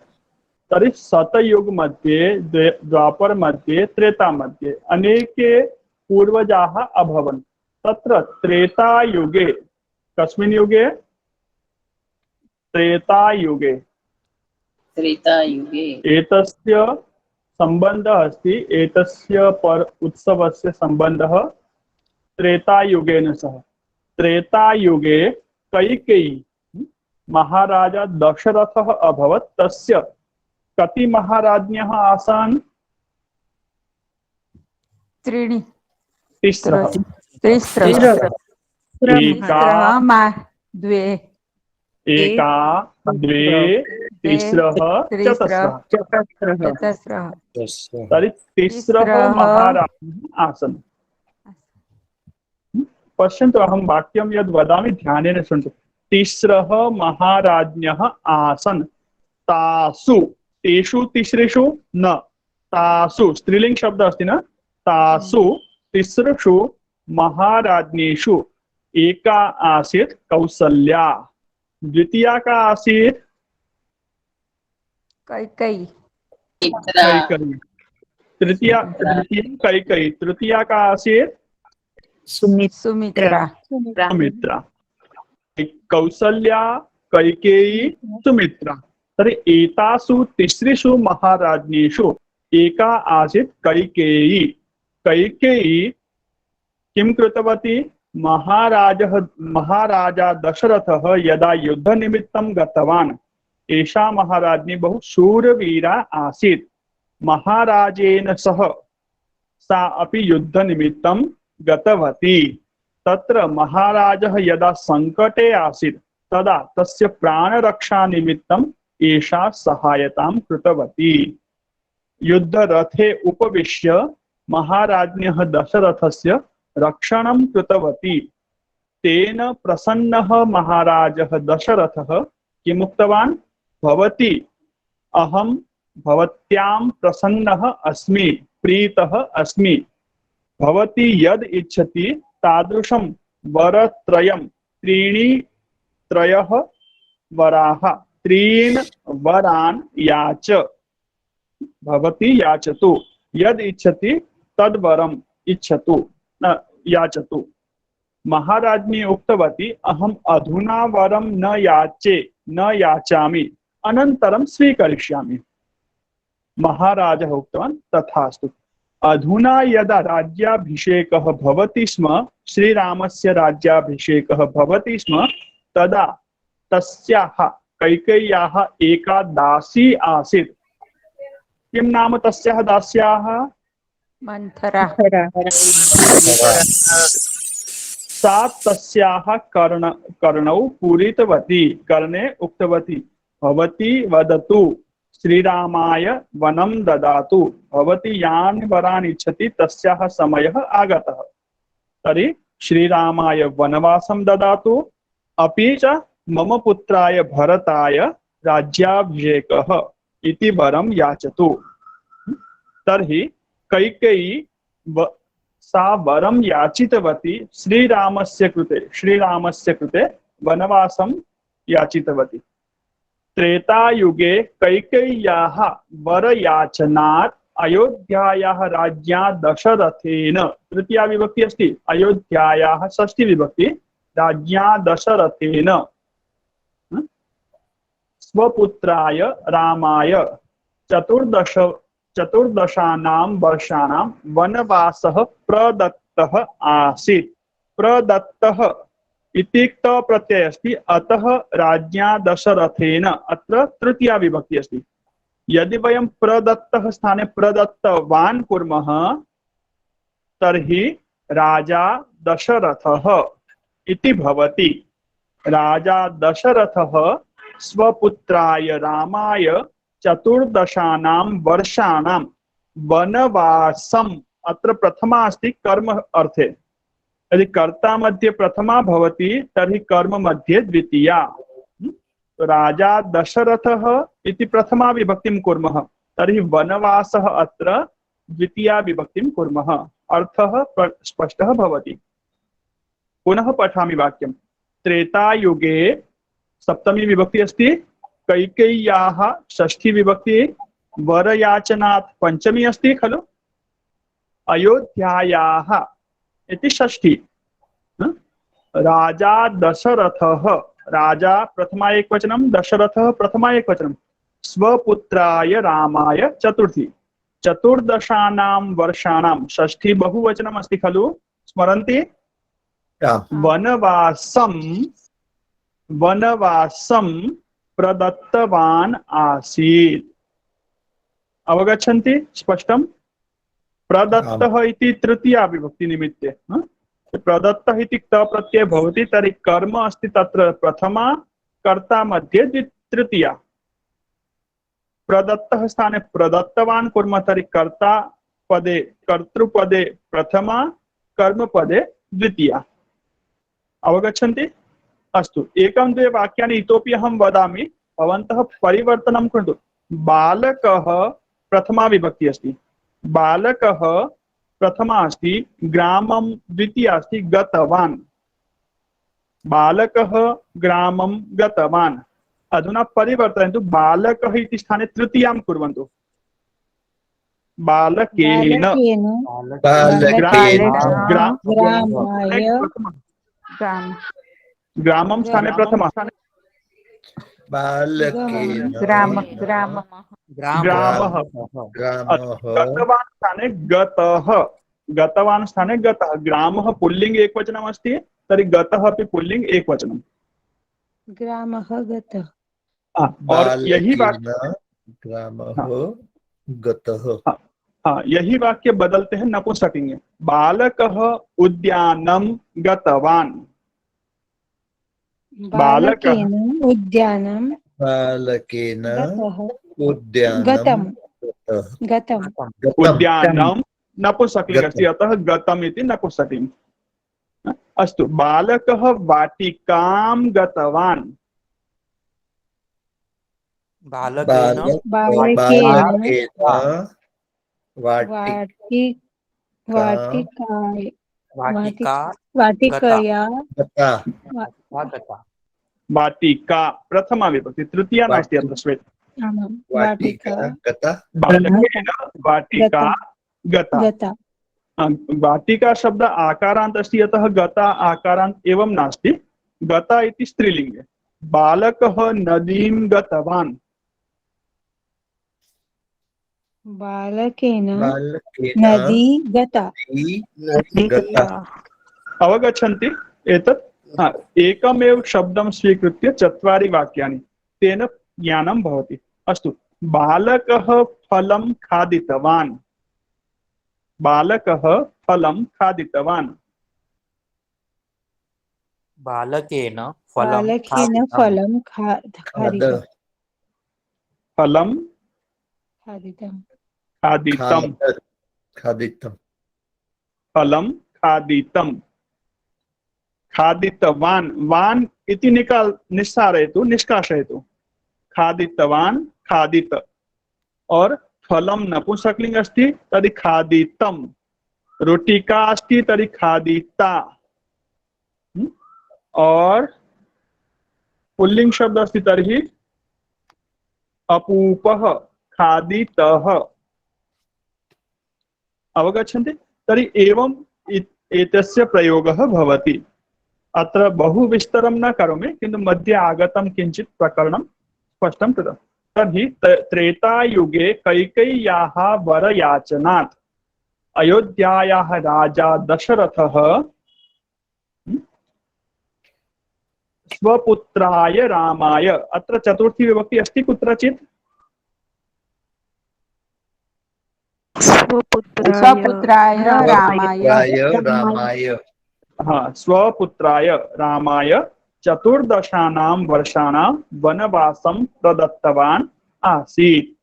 Speaker 1: तर्हि सतयुग मध्ये, द्वापर मध्ये, त्रेता मध्ये अनेके पूर्वजाः अभवन्। तत्र त्रेतायुगे, कस्मिन् युगे? त्रेतायुगे।
Speaker 2: त्रेतायुगे
Speaker 1: एतस्य सम्बन्धः अस्ति, एतस्य उत्सवस्य सम्बन्धः त्रेतायुगेन सह। त्रेतायुगे कैकेयी महाराजा दशरथः अभवत्। तस्य कति महाराज्ञः आसन्?
Speaker 5: त्रीणि।
Speaker 1: तिस्रः।
Speaker 5: तिस्रः। द्वे।
Speaker 1: एका, द्वे, तिस्रः, चतस्रः।
Speaker 5: चतस्रः।
Speaker 1: तर्हि तिस्रः महाराज्ञः आसन्। पश्यन्तु, अहं वाक्यं यद् वदामि ध्यानेन शृण्वन्तु। तिस्रः महाराज्ञः आसन्। तासु, तेषु तिस्रेषु न, तासु स्त्रीलिंग शब्द अस्ति न, तासु तिस्रषु महाराज्ञेषु एका आसीत् कौसल्या। द्वितीया का आसीत्?
Speaker 5: कैकेयी।
Speaker 1: कैकेयी। तृतीया कैकेयी। तृतीया का आसीत्?
Speaker 5: सुमित्रा।
Speaker 1: सुमित्रा। कौसल्या, कैकेयी, सुमित्रा। तर्हि एतासु तिस्रिषु महाराज्ञेषु एका आसीत् कैकेयी। कैकेयी किं कृतवती? महाराजा दशरथः यदा युद्धनिमित्तं गतवान्, एषा महाराज्ञी बहु शूरवीरा आसीत्। महाराजेन सह सा अपि युद्धनिमित्तं गतवती। तत्र महाराजः यदा संकटे आसीत् तदा तस्य प्राणरक्षानिमित्तम् एषा सहायतां कृतवती। युद्धरथे उपविश्य महाराज्ञः दशरथस्य रक्षणं कृतवती। तेन प्रसन्नः महाराजः दशरथः किम् उक्तवान्? भवती, अहं भवत्यां प्रसन्नः अस्मि, प्रीतः अस्मि। भवती यद् इच्छति तादृशं वरत्रयं, त्रयः वराः, त्रीन् वरान् याच। भवती याचतु, यद् इच्छति तद्वरम् इच्छतु, न याचतु। महाराज्ञी उक्तवती, अहम् अधुना वरं न याचामि, अनन्तरं स्वीकरिष्यामि। महाराजः उक्तवान्, तथास्तु। अधुना यदा राज्याभिषेकः भवति स्म, श्रीरामस्य राज्याभिषेकः भवति स्म, तदा तस्याः कैकेय्याः एका दासी आसीत्। किं नाम तस्याः दास्याः?
Speaker 5: मंथरा।
Speaker 1: सा तस्याः कर्णौ पूरितवती। कर्णे उक्तवती, भवती वदतु, श्रीरामाय वनं ददातु भवती यानि वरानि इच्छति तस्याः समयः आगतः। तर्हि श्रीरामाय वनवासं ददातु अपि च मम पुत्राय भरताय राज्याभिषेकः इति वरं याचतु। तर्हि कैकेयी सा वरं याचितवती श्रीरामस्य कृते वनवासं याचितवती। त्रेतायुगे कैकेय्याः वरयाचनात् अयोध्यायाः राज्ञा दशरथेन, तृतीया विभक्ति अस्ति, अयोध्यायाः षष्ठी विभक्ति, राज्ञा दशरथेन स्वपुत्राय रामाय चतुर्दशानां वर्षाणां वनवासः प्रदत्तः आसीत्। प्रदत्तः इति क्त प्रत्यय अस्ति, अतः राज्ञा दशरथेन अत्र तृतीया विभक्ति अस्ति। यदि वयं प्रदत्तः स्थाने प्रदत्तवान् कुर्मः तर्हि राजा दशरथः इति भवति। राजा दशरथः स्वपुत्राय रामाय चतुर्दशानां वर्षाणां वनवासम्, अत्र प्रथमा अस्ति कर्म अर्थे, यदि कर्ता मध्ये प्रथमा भवति तर्हि कर्म मध्ये द्वितीया। राजा दशरथः इति प्रथमा विभक्तिं कुर्मः तर्हि वनवासः अत्र द्वितीया विभक्तिं कुर्मः, अर्थः स्पष्टः भवति। पुनः पठामि वाक्यं। त्रेतायुगे सप्तमी विभक्ति अस्ति, कैकेय्याः षष्ठी विभक्ति, वरयाचनात् पंचमी अस्ति खलु, अयोध्यायाः इति षष्ठी। राजा दशरथः, राजा प्रथमा एकवचनं, दशरथः प्रथमा एकवचनं, स्वपुत्राय रामाय चतुर्थी, चतुर्दशानां वर्षाणां षष्ठी बहुवचनम् अस्ति खलु, स्मरन्ति? वनवासं प्रदत्तवान् आसीत्। अवगच्छन्ति? स्पष्टं? प्रदत्तः इति तृतीया विभक्ति निमित्ते प्रदत्तः इति क्त प्रत्यय भवति, तर्हि कर्म अस्ति तत्र प्रथमा, कर्ता मध्ये तृतीया। प्रदत्तः स्थाने प्रदत्तवान् कुर्मः तर्हि कर्ता पदे कर्तृपदे प्रथमा, कर्मपदे द्वितीया। अवगच्छन्ति? अस्तु, एकं द्वे वाक्यानि इतोपि अहं वदामि, भवन्तः परिवर्तनं कुर्वन्तु। बालकः प्रथमा विभक्ति अस्ति, बालकः प्रथमा अस्ति, ग्रामं द्वितीया अस्ति, गतवान्। बालकः ग्रामं गतवान्। अधुना परिवर्तयन्तु, बालकः इति स्थाने तृतीयां कुर्वन्तु। बालकेन, ग्रामं स्थाने प्रथमा,
Speaker 3: बालकेन
Speaker 1: ग्रामः,
Speaker 3: ग्रामः
Speaker 1: गतवान् स्थाने गतः, गतवान् स्थाने गतः। ग्रामः पुल्लिंग एकवचनम् अस्ति, तर्हि गतः अपि पुल्लिंग एकवचनम्।
Speaker 6: ग्रामः गतः।
Speaker 1: और यही वाक्य,
Speaker 3: ग्रामः गतः,
Speaker 1: यही वाक्य बदलते हैं नपुंसकलिंग में। बालकः उद्यानं गतवान्।
Speaker 6: बालकेन उद्यानं गतम्।
Speaker 1: उद्यानं नपुंसकलिंग अस्ति, अतः गतम् इति नपुंसकलिंग। अस्तु, बालकः वाटिकां गतवान्। वाटिका प्रथमा विभक्ति, तृतीया नास्ति अत्र श्वेत। बालकेन वाटिका गता। वाटिका शब्द आकारान्त अस्ति, अतः गता आकारान्त एवं नास्ति, गता इति स्त्रीलिंगे। बालकः नदीं गतवान्।
Speaker 6: बालकेन नदी गता।
Speaker 1: अवगच्छन्ति एतत्? एकमेव शब्दं स्वीकृत्य चत्वारि वाक्यानि, तेन ज्ञानं भवति। अस्तु, बालकः फलं खादितवान्। बालकः फलं खादितवान्।
Speaker 6: बालकेन फलं खादितवान्।
Speaker 1: फलं
Speaker 6: खादितम्
Speaker 1: खादितम्,
Speaker 3: खादितम्,
Speaker 1: फलं खादितम्, खादितवान्, वान् इति निस्सारयतु, निष्कासयतु, खादितवान्, खादित, और फलं नपुंसकलिंग अस्ति तर्हि खादितम्, रोटिका अस्ति तर्हि खादिता, और पुल्लिंग शब्द अस्ति तर्हि अपूपः, खादितः। अवगच्छन्ति? तर्हि एवं एतस्य प्रयोगः भवति। अत्र बहु विस्तरं न करोमि, किन्तु मध्ये आगतं किञ्चित् प्रकरणं स्पष्टं कृतं। तर्हि त्रेतायुगे कैकेय्याः वरयाचनात् अयोध्यायाः राजा दशरथः स्वपुत्राय रामाय, अत्र चतुर्थी विभक्ति अस्ति कुत्रचित्?
Speaker 5: स्वपुत्राय रामाय
Speaker 3: रामाय,
Speaker 1: हाँ, स्वपुत्राय रामाय 14 वर्षाणां वनवासं प्रदत्तवान् आसीत्।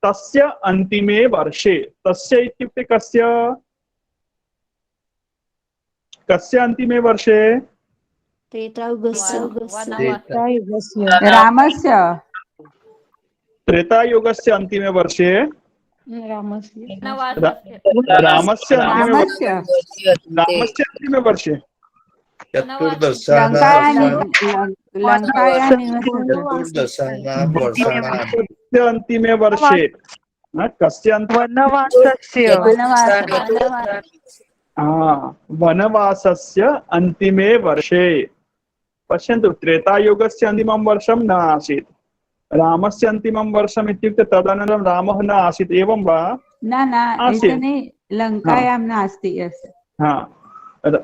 Speaker 1: तस्य अन्तिमे वर्षे, तस्य इत्युक्ते कस्य अन्तिमे वर्षे?
Speaker 6: त्रेतायुगस्य
Speaker 5: रामस्य
Speaker 1: त्रेतायुगस्य अन्तिमे वर्षे
Speaker 6: रामस्य
Speaker 1: रामस्य अन्तिमे
Speaker 5: रामस्य
Speaker 1: रामस्य अन्तिमे वर्षे
Speaker 5: लङ्कायां
Speaker 3: चतुर्दशानां वर्षाणां
Speaker 1: कस्य अन्तिमे वर्षे? कस्य वनवासस्य अन्तिमे वर्षे। पश्यन्तु, त्रेतायुगस्य अन्तिमं वर्षं न आसीत्, रामस्य अन्तिमं वर्षम् इत्युक्ते तदनन्तरं रामः न आसीत्, एवं वा?
Speaker 5: न लङ्कायां नास्ति।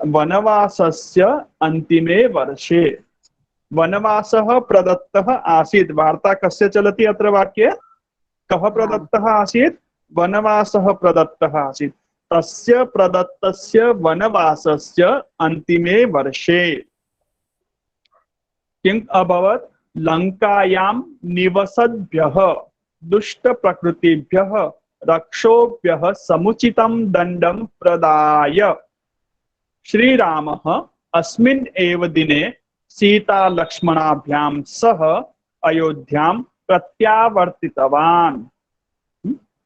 Speaker 1: वनवासस्य अन्तिमे वर्षे वनवासः प्रदत्तः आसीत्। वार्ता कस्य चलति अत्र वाक्ये? कः प्रदत्तः आसीत्? वनवासः प्रदत्तः आसीत्। तस्य प्रदत्तस्य वनवासस्य अन्तिमे वर्षे किम् अभवत्? लङ्कायां निवसद्भ्यः दुष्टप्रकृतिभ्यः रक्षोभ्यः समुचितं दण्डं प्रदाय श्रीरामः अस्मिन् एव दिने सीतालक्ष्मणाभ्यां सह अयोध्यां प्रत्यावर्तितवान्।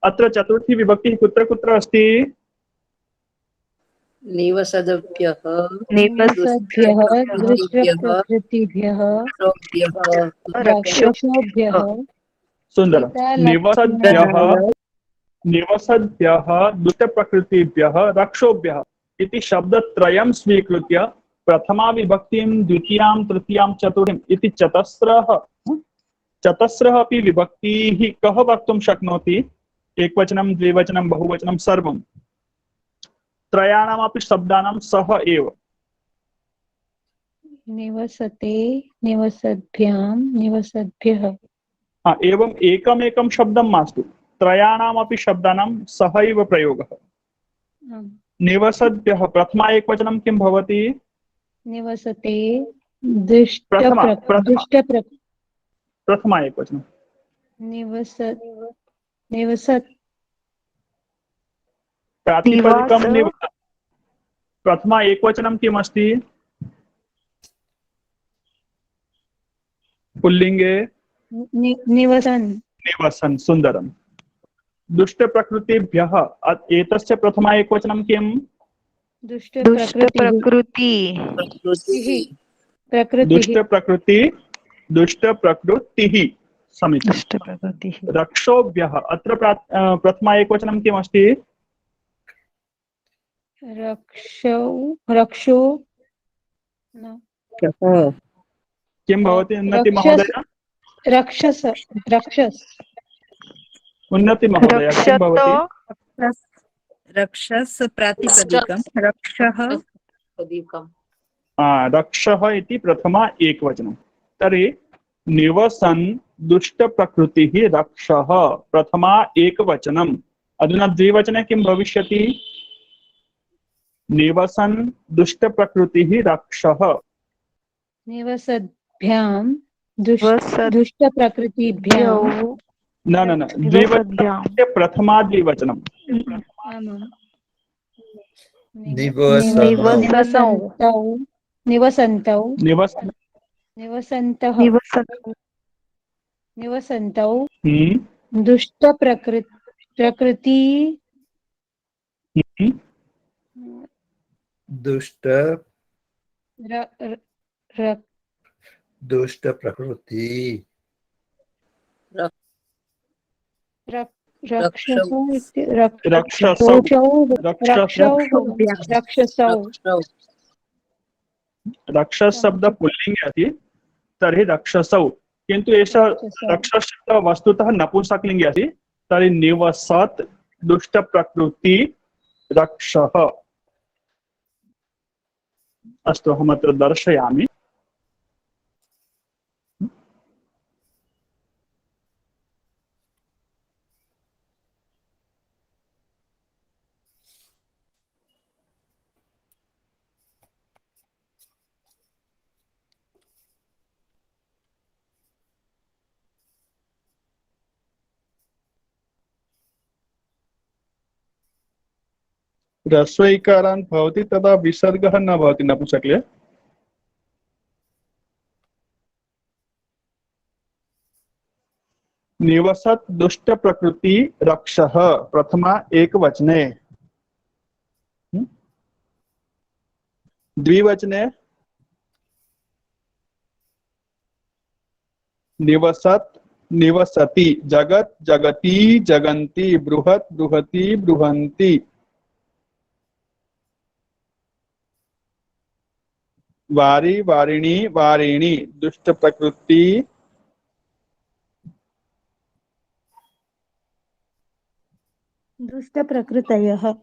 Speaker 1: अत्र चतुर्थी विभक्ति कुत्र कुत्र अस्ति?
Speaker 7: निवसद्भ्यः
Speaker 6: दृष्टप्रकृतिभ्यः राक्षसोभ्यः
Speaker 1: सुन्दरं। निवसद्भ्यः दुष्टप्रकृतिभ्यः रक्षोभ्यः इति शब्दत्रयं स्वीकृत्य प्रथमा विभक्तिं, द्वितीयां, तृतीयां, चतुर्थीम् इति चतस्रः अपि विभक्तिः कः वक्तुं शक्नोति? एकवचनं, द्विवचनं, बहुवचनं, सर्वं। त्रयाणामपि शब्दानां सह एव।
Speaker 6: निवसते, निवसद्भ्यां, निवसद्भ्यः।
Speaker 1: एवम् एकमेकं शब्दं मास्तु, त्रयाणामपि शब्दानां सह एव प्रयोगः। निवसद्भ्यः प्रथमा एकवचनं किं भवति?
Speaker 6: निवसते
Speaker 1: प्रथमा एकवचनं
Speaker 6: निवसत्
Speaker 1: प्रातिपदिकं प्रथमा एकवचनं किम् अस्ति? पुल्लिङ्गे निवसन्। सुन्दरं। दुष्टप्रकृतिभ्यः एतस्य प्रथमा एकवचनं किम्? दुष्टप्रकृतिः। समीचीनं। रक्षोभ्यः अत्र प्रथमा एकवचनं किम् अस्ति?
Speaker 6: रक्षो
Speaker 1: किं भवति उन्नति महोदय? उन्नति महोदय किं भवति?
Speaker 8: रक्षस् प्रातिपदिकं रक्षः।
Speaker 1: रक्षः इति प्रथमा एकवचनं। तर्हि निवसन् दुष्टप्रकृतिः रक्षः प्रथमा एकवचनम्। अधुना द्विवचने किं भविष्यति? निवसन् दुष्टप्रकृतिः रक्षः।
Speaker 6: निवसद्भ्यां दुष्टप्रकृतिभ्यां
Speaker 1: न न न द्विवचनस्य प्रथमा द्विवचनम्
Speaker 6: आमाम्
Speaker 3: निवसनौ
Speaker 6: निवसन्तौ
Speaker 1: निवस
Speaker 6: निवसन्तः निवसन्तौ
Speaker 1: हम्म,
Speaker 6: प्रकृति
Speaker 1: हम्म,
Speaker 3: दुष्ट
Speaker 6: र- र- र-
Speaker 3: दुष्ट प्रकृति
Speaker 6: र- रक्षसौ इति-
Speaker 1: रक्षसौ
Speaker 6: रक्षौ रक्षसौ
Speaker 1: रक्षस शब्द पुल्लिंग अस्ति तर्हि रक्षसौ, किन्तु एषः
Speaker 6: रक्षसौ।
Speaker 1: रक्षस शब्द वस्तुतः नपुंसकलिङ्गे अस्ति। तर्हि निवसत् दुष्ट प्रकृति रक्षः। अस्तु, अहमत्र दर्शयामि। ह्रस्वैकारान्त भवति तदा विसर्गः न भवति नपुंसकलिङ्गे। निवसत् दुष्ट प्रकृति रक्षः प्रथमा एकवचने, द्विवचने निवसत् निवसति, जगत् जगति जगन्ति, बृहत् बृहति बृहन्ति, वारी वारिणी वारिणी, दुष्ट प्रकृति
Speaker 6: दुष्टप्रकृतयः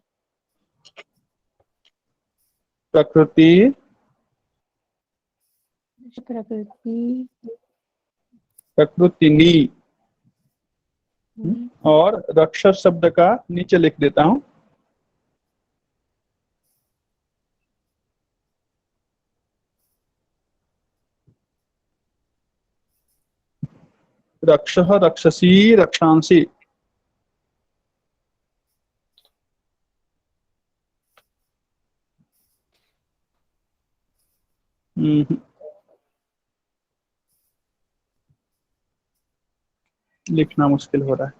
Speaker 1: प्रकृति
Speaker 6: प्रकृति
Speaker 1: प्रकृतिनी। और रक्षस शब्द का नीचे लिख देता हूं। रक्षः रक्षसी रक्षांसि। लिखना मुश्किल हो रहा है।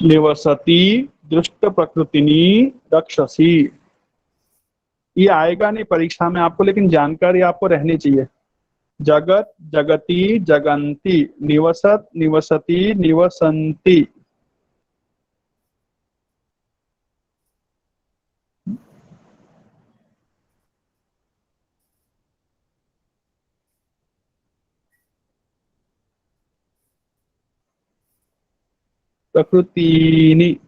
Speaker 1: निवसति दुष्ट प्रकृतिनी रक्षसी। ये आएगा नहीं परीक्षा में आपको, लेकिन जानकारी आपको रहनी चाहिए। जगत जगति जगन्ति, निवसत निवसति निवसन्ति। प्रकृतिनी।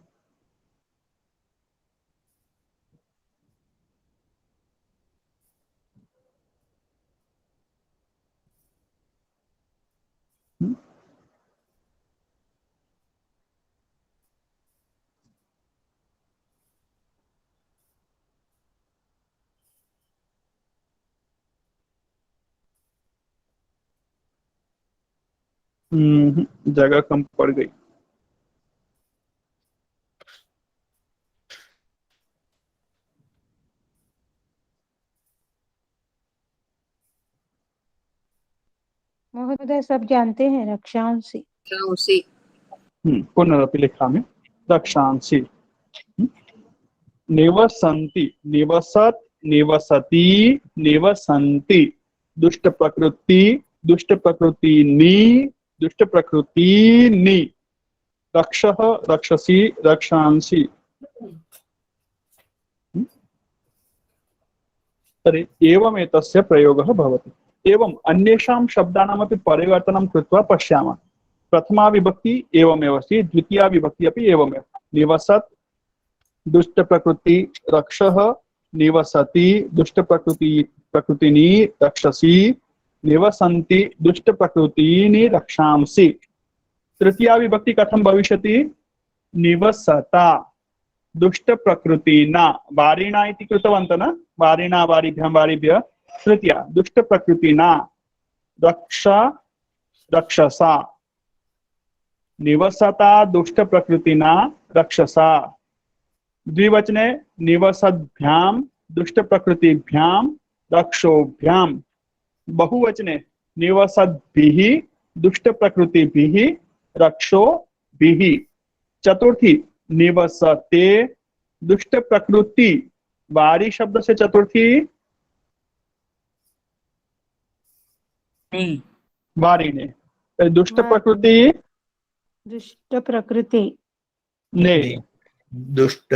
Speaker 1: जगह कम पड़ गई।
Speaker 6: महोदय सब जानते हैं रक्षांसी।
Speaker 1: पुनरपि लिखामि रक्षांसि। निवसन्ति, निवसत् निवसति निवसन्ति, दुष्ट प्रकृति दुष्ट प्रकृतिनी दुष्ट प्रकृतिनी, रक्षः रक्षसी रक्षांसि। तर्हि एवमेतस्य प्रयोगः भवति। एवं अन्येषां शब्दानामपि परिवर्तनं कृत्वा पश्यामः। प्रथमा विभक्ति एवमेव अस्ति, द्वितीया विभक्ति अपि एवमेव। निवसत् दुष्ट प्रकृति रक्षः, निवसति दुष्ट प्रकृति प्रकृतिनी रक्षसी निवसन्ति दुष्ट प्रकृतिनी रक्षांसि। तृतीया विभक्ति कथं भविष्यति? निवसता दुष्ट प्रकृतिना वारिणा इति कृतवन्तः न, वारिणा वारिभ्यां वारिभ्यः। तृतीया दुष्ट प्रकृतिना रक्षा रक्षसा निवसता दुष्ट प्रकृतिना रक्षसा। द्विवचने निवसद्भ्यां दुष्ट प्रकृतिभ्यां रक्षोभ्यां। बहुवचने निवसद्भिः दुष्ट प्रकृतिभिः रक्षोभिः। चतुर्थी निवसते दुष्ट प्रकृति वारी शब्द से चतुर्थी वारिणे दुष्ट प्रकृति
Speaker 6: दुष्ट प्रकृति
Speaker 1: ने
Speaker 3: दुष्ट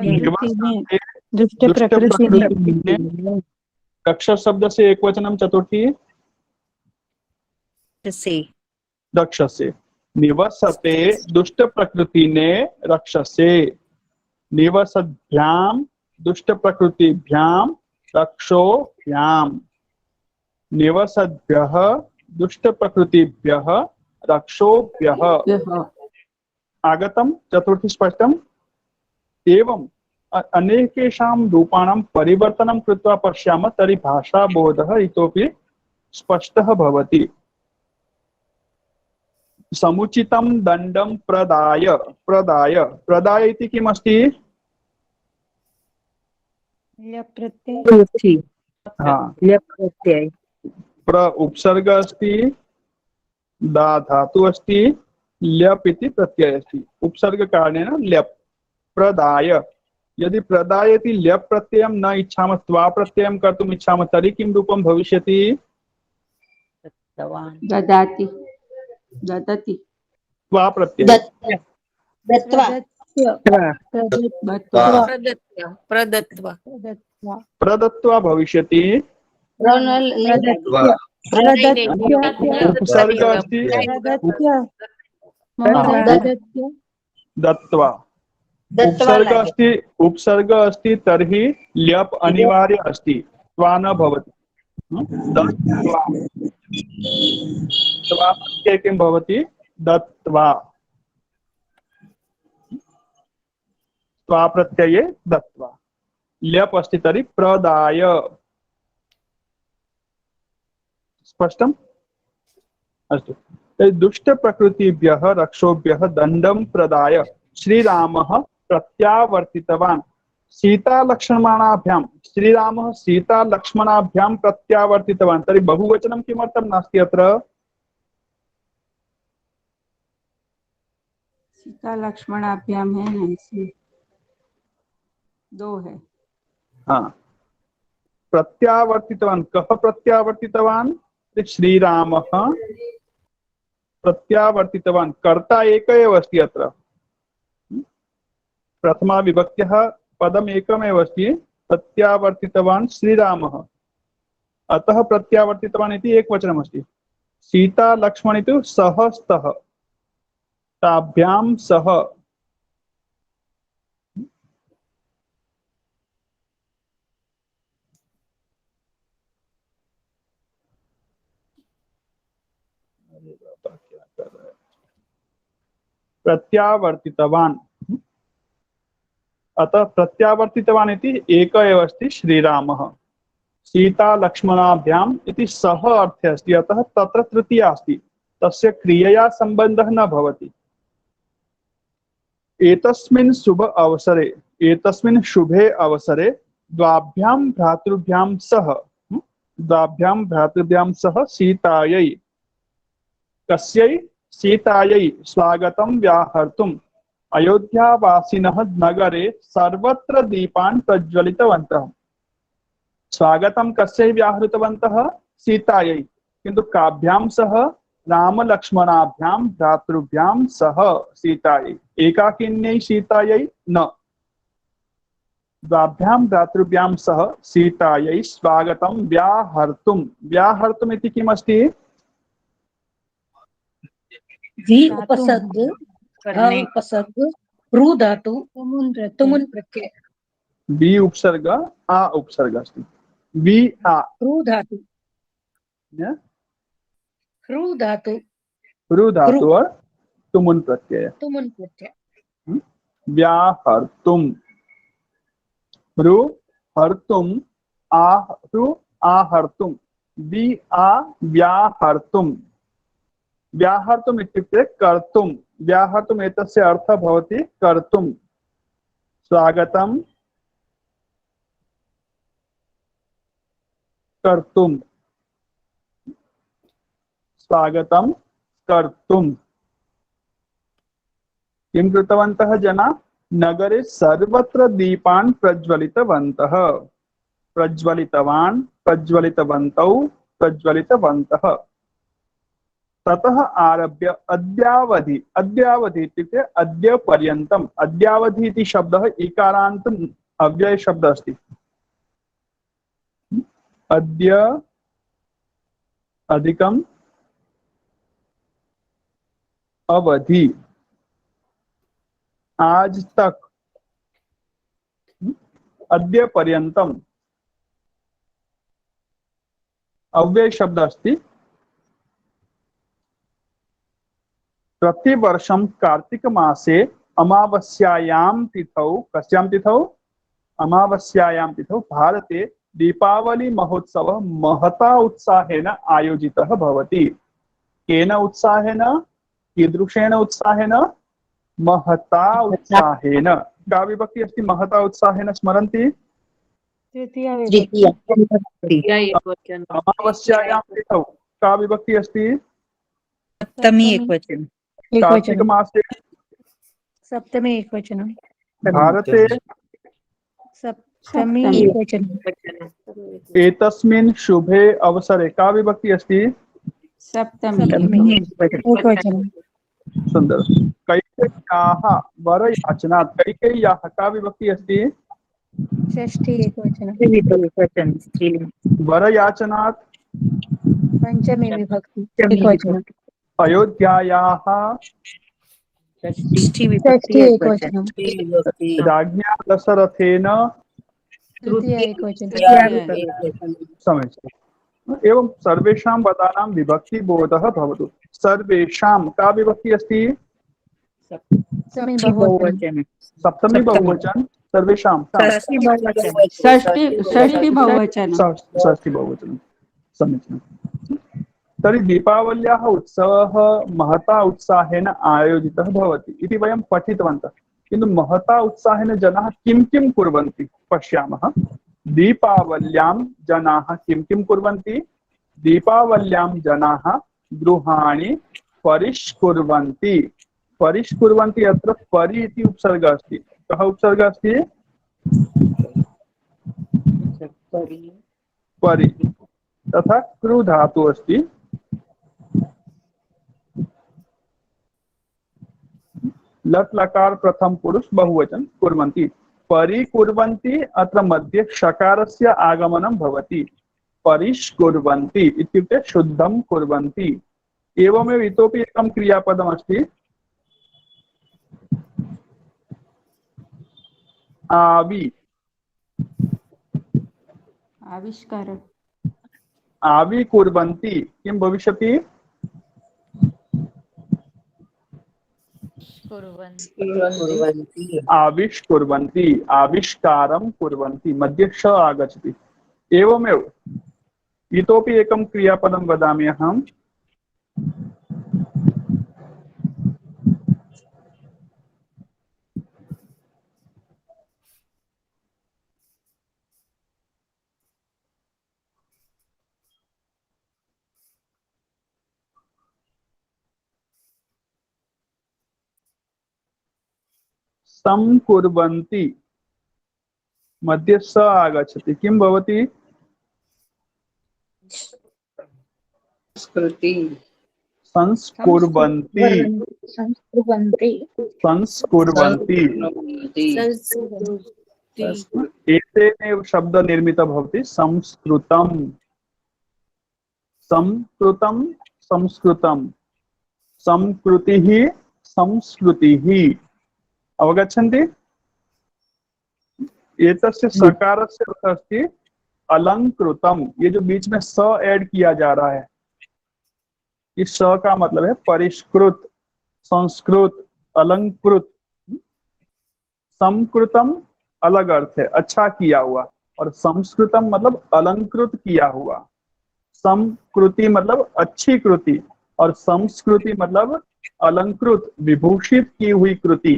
Speaker 1: निवसते
Speaker 6: दुष्ट प्रकृति ने
Speaker 1: रक्षा शब्द से एक वचनम चतुर्थी
Speaker 8: से
Speaker 1: रक्षसे। निवसते दुष्ट प्रकृति ने रक्षसे निवसद्भ्याम दुष्ट प्रकृतिभ्याम रक्षोभ्याम। निवसद्भ्यः दुष्ट प्रकृतिभ्यः रक्षोभ्यः। आगतम चतुर्थी स्पष्टम। एवं अनेकेषां रूपाणां परिवर्तनं कृत्वा पश्यामः तर्हि भाषाबोधः इतोपि स्पष्टः भवति। समुचितं दण्डं प्रदाय प्रदाय प्रदाय इति किमस्ति?
Speaker 6: प्रत्यय
Speaker 1: प्र उपसर्ग अस्ति, दा धातु अस्ति, ल्यप इति प्रत्यय अस्ति। उपसर्ग कारणेन ल्यप प्रदाय। यदि प्रदाय इति ल्यप प्रत्ययं न इच्छामः त्वा प्रत्ययं कर्तुम् इच्छामः तर्हि किं रूपं भविष्यति?
Speaker 5: ददाति ददति
Speaker 1: त्वा प्रत्यय
Speaker 7: दत्वा
Speaker 8: प्रदत्वा
Speaker 1: प्रदत्वा भविष्यति। उपसर्ग अस्ति दत्वा। उपसर्ग अस्ति तर्हि ल्यप अनिवार्य अस्ति, त्वा न भवति। दत्वा त्वा प्रत्यय किं भवति? दत्वा। त्वा प्रत्यये दत्वा। ल्यप अस्ति तर्हि प्रदाय। स्पष्टम्? अस्तु। दुष्ट प्रकृतिभ्यः रक्षोभ्यः दण्डं प्रदाय श्रीरामः प्रत्यावर्तितवान्। सीता लक्ष्मणाभ्यां श्रीरामः सीता लक्ष्मणाभ्यां प्रत्यावर्तितवान्। तर्हि बहुवचनं किमर्थं नास्ति अत्र?
Speaker 5: सीता लक्ष्मणाभ्याम है ना, इसलिए दो है।
Speaker 1: हाँ, प्रत्यावर्तितवान्। कः प्रत्यावर्तितवान्? श्रीरामः प्रत्यावर्तितवान्। कर्ता एक एव अस्ति अत्र। प्रथमा विभक्त्यः पदम् एकमेव अस्ति। प्रत्यावर्तितवान् श्रीरामः, अतः प्रत्यावर्तितवान् इति एकवचनमस्ति। सीता लक्ष्मण इति सह स्तः, ताभ्यां सह। प्रत्यावर्तितवान्, अतः प्रत्यावर्तितवान् इति एक एव अस्ति श्रीरामः। सीता लक्ष्मणाभ्याम् इति सह अर्थे अस्ति, अतः तत्र तृतीया अस्ति, तस्य क्रियया सम्बन्धः न भवति। एतस्मिन् शुभ अवसरे, एतस्मिन् शुभे अवसरे द्वाभ्यां भ्रातृभ्यां सह, द्वाभ्यां भ्रातृभ्यां सह सीतायै, कस्यै? सीतायै स्वागतं व्याहर्तुम् अयोध्यावासिनः नगरे सर्वत्र दीपान् प्रज्वलितवन्तः। स्वागतं कस्यै व्याहृतवन्तः? सीतायै। किन्तु काभ्यां सह? रामलक्ष्मणाभ्यां भ्रातृभ्यां सह सीतायै। एकाकिन्यै सीतायै न, द्वाभ्यां भ्रातृभ्यां सह सीतायै स्वागतं व्याहर्तुम्। व्याहर्तुम् इति किमस्ति?
Speaker 6: उपसर्ग उपसर्ग रु धातु तुमुन् प्रत्यय।
Speaker 1: बी उपसर्ग आ उपसर्ग अस्ति। वि आ
Speaker 6: ह्रू धातु
Speaker 1: न?
Speaker 6: ह्रू धातु
Speaker 1: ह्रू धातु और तुमुन प्रत्यय
Speaker 6: तुमुन प्रत्यय
Speaker 1: व्याहर्तुम ह्रू हर्तुम ह्रू आहर्तुम वि आ व्याहर्तुम व्याहर्तुम इत्युक्ते कर्तुम व्याहर्तुम एतस्य अर्थः भवति कर्तुम स्वागतं कर्तुम स्वागतं कर्तुम किं कृतवन्तः जना नगरे सर्वत्र दीपान् प्रज्वलितवन्तः प्रज्वलितवान् प्रज्वलितवन्तौ प्रज्वलितवन्तः ततः आरभ्य अद्यावधि अद्यावधि इत्युक्ते अद्य पर्यन्तम् अद्यावधि इति शब्दः इकारान्त अव्यय शब्दः अस्ति अद्य अधिकम् अवधि आज तक अद्य पर्यन्तम् अव्यय शब्द अस्ति प्रतिवर्षं कार्तिक मासे अमावास्यायां तिथौ कस्यां तिथौ अमावास्यायां तिथौ भारते दीपावली महोत्सवः महता उत्साहेन आयोजितः भवति केन उत्साहेन कीदृशेन उत्साहेन महता उत्साहेन का विभक्ति अस्ति महता उत्साहेन स्मरन्ति
Speaker 6: तृतीया विभक्ति
Speaker 1: अमावास्यायां तिथौ का विभक्ति अस्ति
Speaker 7: सप्तमी एकवचन
Speaker 1: कार्तिक मासे
Speaker 6: सप्तमी एकवचनं
Speaker 1: भारते
Speaker 6: सप्तमी एकवचनं
Speaker 1: एतस्मिन् शुभे अवसरे का विभक्ति अस्ति
Speaker 5: सप्तमी
Speaker 6: एकवचनं
Speaker 1: सुंदर कैकेय्याः वरयाचनात् कैकेय्याः का विभक्ति अस्ति
Speaker 6: षष्ठी एकवचनं
Speaker 1: वरयाचनात्
Speaker 6: पंचमी विभक्ति एकवचनं
Speaker 1: अयोध्यायाः
Speaker 6: षष्ठी एकवचनं
Speaker 1: राज्ञा दशरथेन
Speaker 6: तृतीया एकवचनं
Speaker 1: समीचीनम् एवं सर्वेषां पदानां विभक्तिबोधः भवतु सर्वेषां का विभक्ति अस्ति
Speaker 6: सप्तमी बहुवचनं
Speaker 1: सप्तमी बहुवचन सर्वेषां
Speaker 5: षष्ठी बहुवचन
Speaker 1: षष्ठी बहुवचनं समीचीनं तर्हि दीपावल्याः उत्सवः महता उत्साहेन आयोजितः भवति इति वयं पठितवन्तः किन्तु महता उत्साहेन जनाः किं किं कुर्वन्ति पश्यामः दीपावल्यां जनाः किं किं कुर्वन्ति दीपावल्यां जनाः गृहाणि परिष्कुर्वन्ति परिष्कुर्वन्ति अत्र परि इति उपसर्गः अस्ति कः उपसर्गः अस्ति परि तथा कृ धातु अस्ति लट् लकार प्रथम पुरुष बहुवचन कुर्वन्ति परिकुर्वन्ति अत्र मध्ये षकारस्य आगमनं भवति परिष्कुर्वन्ति इत्युक्ते शुद्धं कुर्वन्ति एवमेव इतोपि एकं क्रियापदमस्ति आवी
Speaker 5: आविष्कार
Speaker 1: आवी कुर्वन्ति किं भविष्यति आविष्कुर्वन्ति आविष्कारं कुर्वन्ति मध्ये श आगच्छति एवमेव इतोपि एकं क्रियापदं वदामि अहं संकुर्वन्ति मध्ये स आगच्छति किं भवति
Speaker 2: संस्कृति
Speaker 1: संस्कुर्वन्ति संस्कुर्वन्ति एतेनैव शब्द निर्मितः भवति संस्कृतं संस्कृतं संस्कृतं संस्कृतिः संस्कृतिः अवगच्छन्ति एतस्य सकारस्य अर्थः अस्ति अलंकृतम, ये जो बीच में स ऐड किया जा रहा है, इस स का मतलब है परिष्कृत, संस्कृत, अलंकृत। समकृतम अलग अर्थ है, अच्छा किया हुआ, और संस्कृतम मतलब अलंकृत किया हुआ। समकृति मतलब अच्छी कृति, और संस्कृति मतलब अलंकृत, विभूषित की हुई कृति।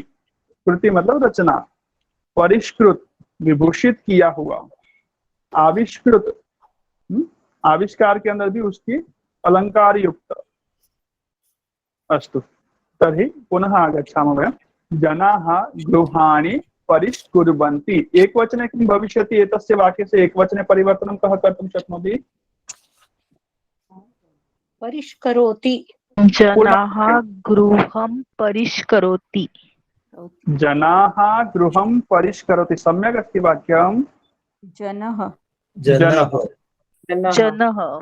Speaker 1: कृति मतलब रचना। परिष्कृत विभूषित किया हुआ। आविष्कृत आविष्कार के अंदर भी उसकी अलंकार युक्त। अस्तु तर्हि पुनः आगच्छामः। जनाः गृहाणि परिष्कुर्वन्ति। एकवचने किं भविष्यति? एतस्य वाक्यस्य एकवचने परिवर्तनं कः कर्तुं शक्नोति?
Speaker 6: परिष्करोति।
Speaker 7: जनाः गृहं परिष्करोति।
Speaker 1: जनाः गृहं परिष्करोति। सम्यक् अस्ति वाक्यं।
Speaker 5: जनः
Speaker 3: जनः
Speaker 7: जनः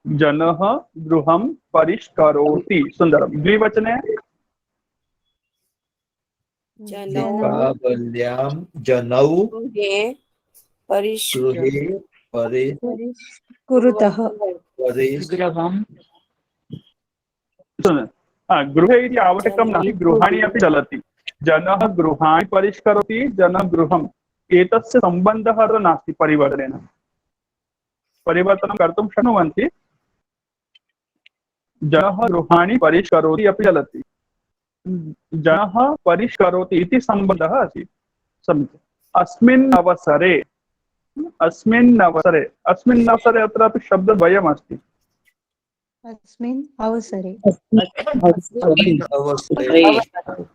Speaker 1: जनः गृहं परिष्करोति। सुन्दरं। द्विवचने
Speaker 3: दीपावल्यां जनौ
Speaker 8: गृहे
Speaker 3: गृहे
Speaker 6: कुरुतः।
Speaker 4: गृहं
Speaker 1: गृहे इति आवश्यकं नास्ति, गृहाणि अपि चलति। जनः गृहाणि परिष्करोति, जनः गृहम्। एतस्य सम्बन्धः अत्र नास्ति परिवर्तनेन। परिवर्तनं कर्तुं शक्नुवन्ति। जनः गृहाणि परिष्करोति अपि चलति। जनः परिष्करोति इति सम्बन्धः अस्ति। समीचीनम्। अस्मिन् अवसरे, अस्मिन् अवसरे, अस्मिन् अवसरे अत्रापि शब्दद्वयम् अस्ति।
Speaker 6: अस्मिन् अवसरे।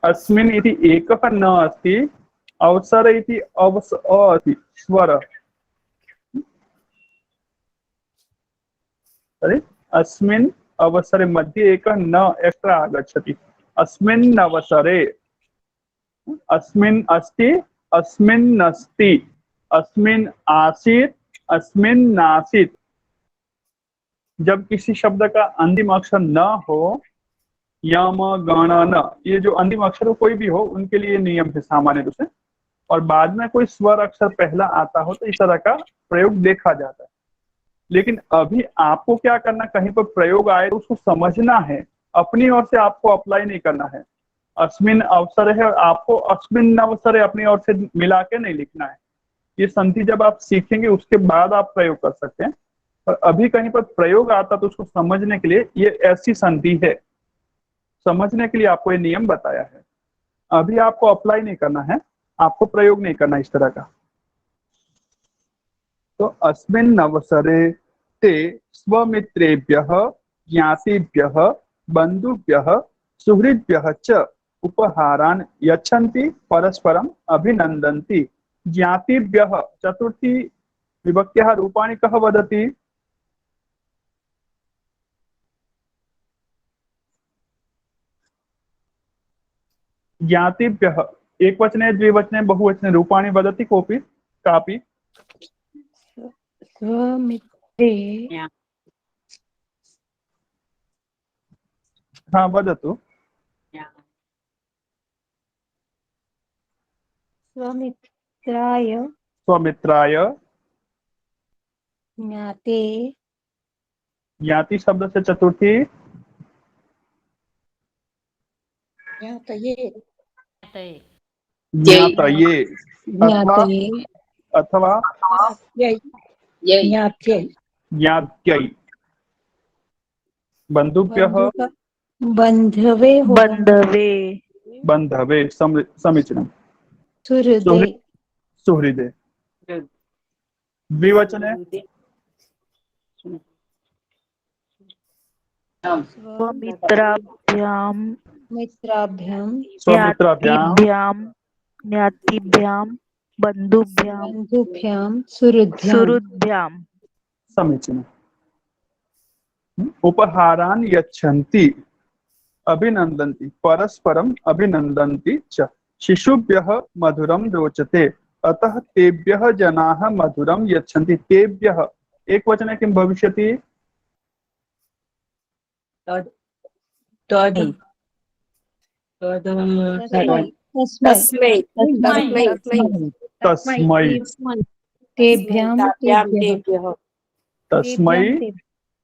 Speaker 1: अस्मिन् इति एकः न अस्ति, अवसर इति अवस अ अस्ति, स्वर। अस्मिन् अवसरे मध्ये एकः न एक्स्ट्रा आगच्छति। अस्मिन् अवसरे, अस्मिन् अस्ति, अस्मिन् अस्ति, अस्मिन् आसीत्, अस्मिन् नासीत्। जब किसी शब्द का अंतिम अक्षर न हो, यम गण न, ये जो अंतिम अक्षर हो कोई भी हो, उनके लिए नियम है सामान्य रूप से, और बाद में कोई स्वर अक्षर पहला आता हो तो इस तरह का प्रयोग देखा जाता है। लेकिन अभी आपको क्या करना, कहीं पर प्रयोग आए तो उसको समझना है, अपनी ओर से आपको अप्लाई नहीं करना है। अस्मिन अवसर है और आपको अस्मिन अवसर अपनी ओर से मिला के नहीं लिखना है। ये संधि जब आप सीखेंगे उसके बाद आप प्रयोग कर सकते हैं, और अभी कहीं पर प्रयोग आता तो उसको समझने के लिए ये ऐसी संधि है, समझने के लिए आपको ये नियम बताया है। अभी आपको अप्लाई नहीं करना है, आपको प्रयोग नहीं करना इस तरह का। तो अस्मिन् अवसरे ते स्वमित्रेभ्यः ज्ञातिभ्यः बन्धुभ्यः सुहृद्भ्यः च उपहारान् यच्छन्ति परस्परम् अभिनन्दन्ति। ज्ञातिभ्यः चतुर्थी विभक्त्याः रूपाणि कः वदति? ज्ञातिभ्यः एकवचने द्विवचने बहुवचने रूपाणि वदति कोऽपि कापि?
Speaker 6: स्वमित्रे
Speaker 1: हाँ वदतु।
Speaker 6: स्वमित्राय
Speaker 1: स्वमित्राय।
Speaker 6: ज्ञाते
Speaker 1: ज्ञाति शब्द से चतुर्थी
Speaker 6: ज्ञातये
Speaker 1: ज्ञातये
Speaker 6: ज्ञातये
Speaker 1: अथवा
Speaker 6: ज्ञात्यै
Speaker 1: ज्ञात्यै। बन्धुभ्यः
Speaker 6: बन्धवे
Speaker 7: बन्धवे
Speaker 1: बन्धवे समीचीनम्।
Speaker 6: सुहृदे
Speaker 1: सुहृदे। द्विवचने
Speaker 7: स्वमित्राभ्यां
Speaker 6: मित्राभ्यां
Speaker 1: स्वमित्राभ्यां
Speaker 7: ज्ञातिभ्यां बन्धुभ्यां
Speaker 6: बन्धुभ्यां सुहृद्भ्यां
Speaker 7: सुहृद्भ्यां।
Speaker 1: समीचीनम्। उपहारान् यच्छन्ति अभिनन्दन्ति परस्परम् अभिनन्दन्ति च। शिशुभ्यः मधुरं रोचते अतः तेभ्यः जनाः मधुरं यच्छन्ति। तेभ्यः एकवचने किं भविष्यति?
Speaker 6: तस्मै
Speaker 1: तस्मै
Speaker 6: तेभ्यां
Speaker 8: ताभ्यां
Speaker 6: तेभ्यः
Speaker 8: तेभ्यः
Speaker 1: तस्मै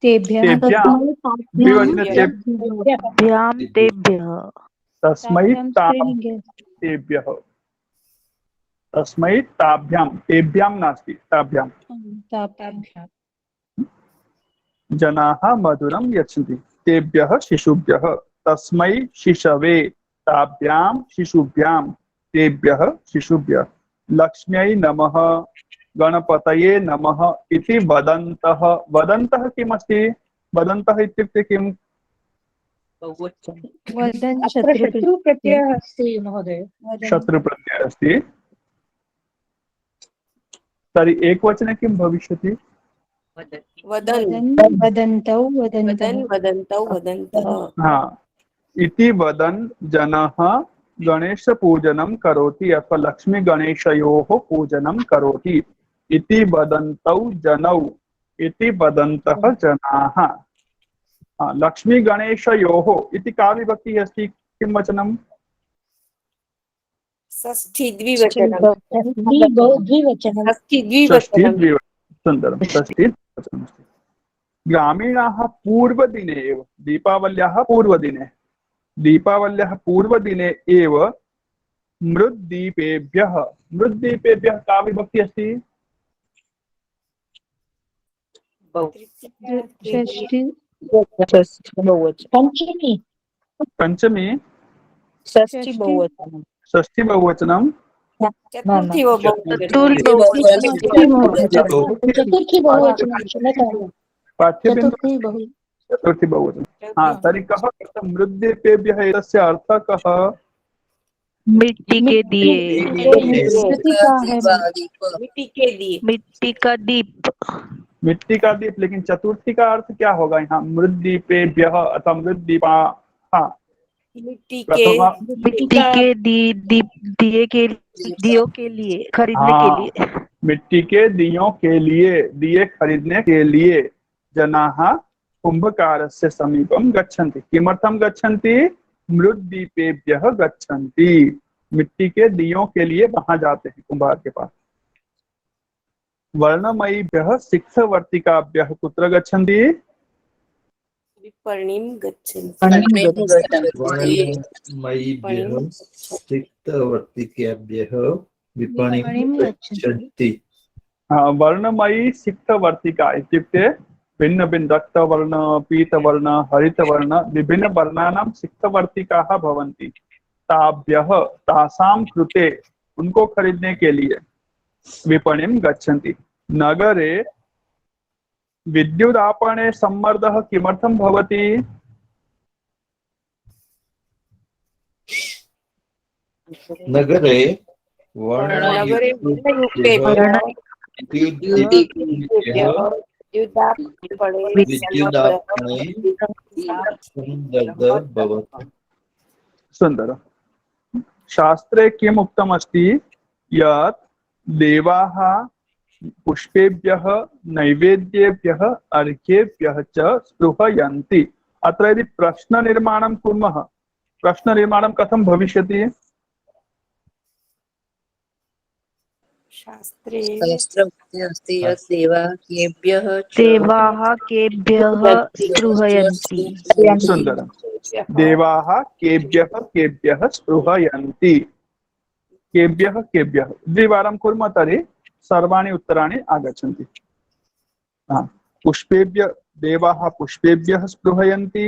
Speaker 6: तेभ्यः
Speaker 1: तेभ्यां द्विवचने
Speaker 7: भ्यां तेभ्यः
Speaker 1: तस्मै
Speaker 6: स्त्रीलिङ्गे
Speaker 1: ताभ्यः तस्मै ताभ्यां तेभ्यां नास्ति ताभ्यां
Speaker 6: ताभ्यां
Speaker 1: जनाः मधुरं यच्छन्ति तेभ्यः शिशुभ्यः तस्मै शिशवे ताभ्यां शिशुभ्यां तेभ्यः शिशुभ्यः लक्ष्म्यै नमः गणपतये नमः इति वदन्तः वदन्तः किमस्ति वदन्तः इत्युक्ते किम्
Speaker 6: वदन् शत्रुप्रत्ययः अस्ति महोदय
Speaker 1: शत्रुप्रत्ययः अस्ति तर्हि एकवचने किं भविष्यति
Speaker 8: वदन्
Speaker 6: वदन्तौ
Speaker 8: वदन् वदन्तौ वदन्तः
Speaker 1: हा इति वदन् जनः गणेशपूजनं करोति अथवा लक्ष्मीगणेशयोः पूजनं करोति इति वदन्तौ जनौ इति वदन्तः जनाः लक्ष्मीगणेशयोः इति का विभक्तिः अस्ति किं वचनं
Speaker 8: षष्ठी द्विवचनं
Speaker 6: द्विवचनं
Speaker 8: षष्ठी
Speaker 1: षष्ठी
Speaker 8: द्विवचनं
Speaker 1: सुन्दरं षष्ठी वचनमस्ति ग्रामीणाः पूर्वदिने एव दीपावल्याः पूर्वदिने एव मृद्दीपेभ्यः का विभक्ति अस्ति
Speaker 6: षष्ठी
Speaker 7: पंचमी
Speaker 1: पंचमी
Speaker 7: षष्ठी बहुवचनं
Speaker 1: षष्ठी बहुवचनं
Speaker 8: चतुर्थी व
Speaker 6: चतुर्थी बहुवचनं
Speaker 1: पाठ्यबिन्दु चतुर्थी बहुवचनं हाँ तर्हि कः मृद्दीपेभ्यः एतस्य अर्थः कः
Speaker 7: मिट्टी के दिए मिट्टी का दीप
Speaker 1: मिट्टी का दीप लेकिन चतुर्थी का अर्थ क्या होगा यहाँ मृद्दीपेभ्यः अथवा मृद्दीपा हाँ
Speaker 8: मिट्टी
Speaker 7: के दियों के लिए खरीदने के लिए
Speaker 1: मिट्टी के दियों के लिए दिए खरीदने के लिए जनाः कुंभकारस्य समीपं गच्छन्ति किमर्थं गच्छन्ति मृद्दीपेभ्यः गच्छन्ति मिट्टी के दियों के लिए वहां जाते हैं कुंभार के पास वर्णमयीभ्यः सिक्थवर्तिकाभ्यः कुत्र गच्छन्ति
Speaker 8: विपणिं गच्छन्ति
Speaker 3: वर्णमयीभ्यः सिक्थवर्तिकेभ्यः विपणिं गच्छन्ति
Speaker 1: वर्णमयी सिक्थवर्तिका इत्युक्ते भिन्न भिन्न रक्तवर्ण पीतवर्ण हरितवर्ण विभिन्न वर्णानां सिक्थवर्तिकाः भवन्ति ताभ्यः तासां कृते उनको खरीदने के लिए विपणिं गच्छन्ति नगरे विद्युदापणे सम्मर्दः किमर्थं भवति
Speaker 3: नगरे
Speaker 1: सुंदर शास्त्रे किम् उक्तमस्ति यत् देवाः पुष्पेभ्यः नैवेद्येभ्यः अर्घ्येभ्यः च स्पृहयन्ति अत्र यदि प्रश्ननिर्माणं कुर्मः प्रश्ननिर्माणं कथं भविष्यति
Speaker 8: शास्त्रे
Speaker 2: अस्ति यत् देवाः केभ्यः
Speaker 7: देवाः केभ्यः स्पृहयन्ति
Speaker 1: सुन्दरं देवाः केभ्यः स्पृहयन्ति केभ्यः द्विवारं कुर्मः तर्हि सर्वाणि उत्तराणि आगच्छन्ति पुष्पेभ्यः देवाः पुष्पेभ्यः स्पृहयन्ति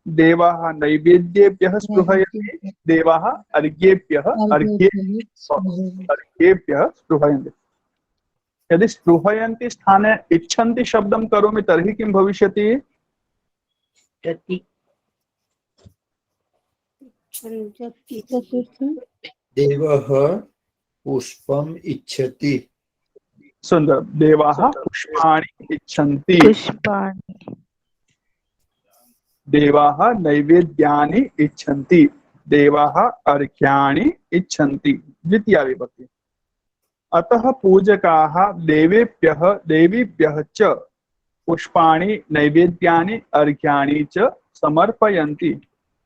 Speaker 1: देवाः नैवेद्येभ्यः स्पृहयन्ति देवाः अर्घ्येभ्यः स्पृहयन्ति यदि स्पृहयन्ति स्थाने इच्छन्ति शब्दं करोमि तर्हि किं भविष्यति
Speaker 3: देवः पुष्पम् इच्छति
Speaker 1: सुंदर देवाः पुष्पाणि इच्छन्ति देवाः नैवेद्यानि इच्छन्ति देवाः अर्घ्यानि इच्छन्ति द्वितीया विभक्ति अतः पूजकाः देवीभ्यः च पुष्पाणि नैवेद्यानि अर्घ्यानि च समर्पयन्ति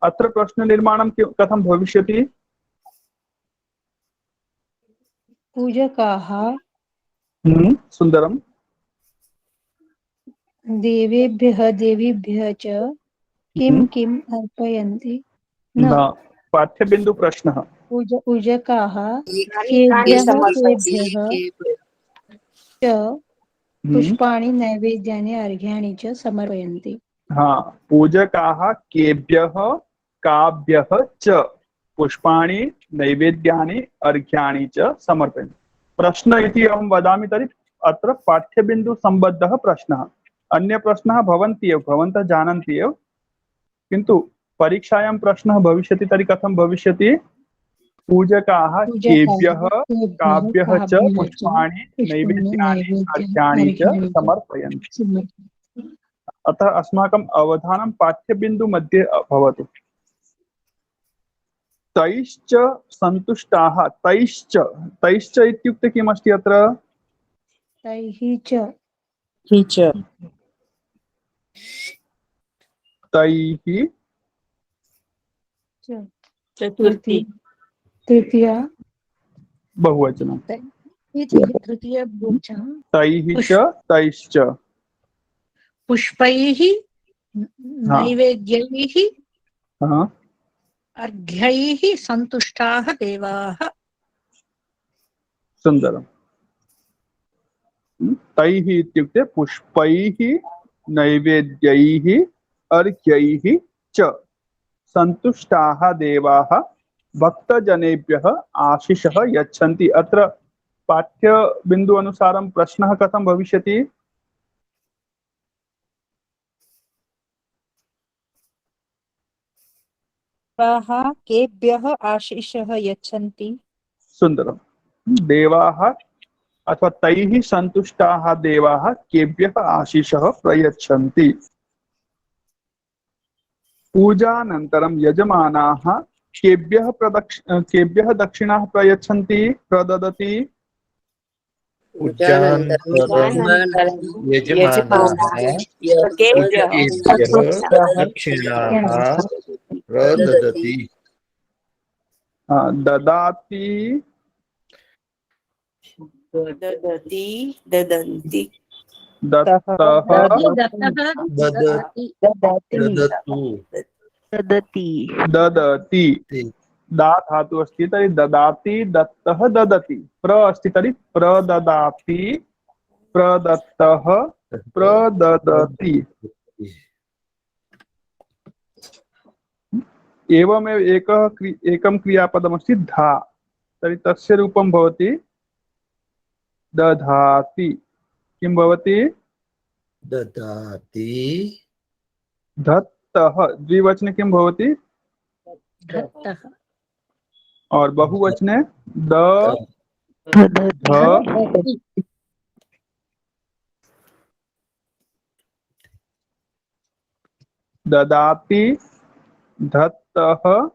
Speaker 1: अत्र प्रश्ननिर्माणं कथं भविष्यति
Speaker 6: पूजकाः
Speaker 1: सुन्दरम्।
Speaker 6: देवेभ्यः च किं किम् अर्पयन्ति न
Speaker 1: पाठ्यबिन्दु प्रश्नः।
Speaker 6: पूजकाः
Speaker 2: कानि
Speaker 6: केभ्यः
Speaker 2: समर्पयन्ति
Speaker 6: केभ्यः च पुष्पाणि नैवेद्यानि अर्घ्याणि च समर्पयन्ति।
Speaker 1: हाँ, पूजकाः केभ्यः काभ्यः च पुष्पाणि नैवेद्यानि अर्घ्याणि च समर्पयन्ति। प्रश्न इति अहं वदामि तर्हि अत्र पाठ्यबिन्दुसम्बद्धः प्रश्नः। अन्यप्रश्नाः भवन्ति एव, भवन्तः जानन्ति एव, किन्तु परीक्षायां प्रश्नः भविष्यति तर्हि कथं भविष्यति? पूजकाः केभ्यः काभ्यः च पुष्पाणि नैवेद्यानि अर्घ्याणि च समर्पयन्ति। अतः अस्माकम् अवधानं पाठ्यबिन्दु मध्ये भवतु। तैश्च सन्तुष्टाः। तैश्च इत्युक्ते किमस्ति अत्र?
Speaker 6: तैः च
Speaker 1: तैः
Speaker 6: चतुर्थी तृतीया
Speaker 1: बहुवचनं।
Speaker 6: तृतीया
Speaker 1: तैः च तैश्च
Speaker 6: पुष्पैः नैवेद्यैः
Speaker 1: हाँ।
Speaker 6: अर्घ्यैः सन्तुष्टाः देवाः।
Speaker 1: सुन्दरम्। तैः इत्युक्ते पुष्पैः नैवेद्यैः अर्घ्यैः च सन्तुष्टाः देवाः भक्तजनेभ्यः आशीषः यच्छन्ति। अत्र पाठ्यबिन्दु अनुसारं प्रश्नः कथं भविष्यति?
Speaker 8: केभ्यः आशीषः यच्छन्ति।
Speaker 1: सुन्दरम्। देवाः अथवा तैः सन्तुष्टाः देवाः केभ्यः आशीषः प्रयच्छन्ति। पूजानन्तरं यजमानाः केभ्यः दक्षिणाः प्रयच्छन्ति प्रददति?
Speaker 3: पूजानन्तरं यजमानाः
Speaker 8: केभ्यः
Speaker 3: दक्षिणाः प्रददति।
Speaker 1: ददाति
Speaker 8: ददन्ति
Speaker 1: दत्तः ददति। दा धातु अस्ति तर्हि ददाति दत्तः ददति। प्र अस्ति तर्हि प्रददाति प्रदत्तः प्रददति। एवमेव एकं क्रियापदमस्ति धा, तर्हि तस्य रूपं भवति दधाति। किं भवति?
Speaker 3: ददाति।
Speaker 1: धत्तः द्विवचने किं भवति? और बहुवचने ददाति धत्तः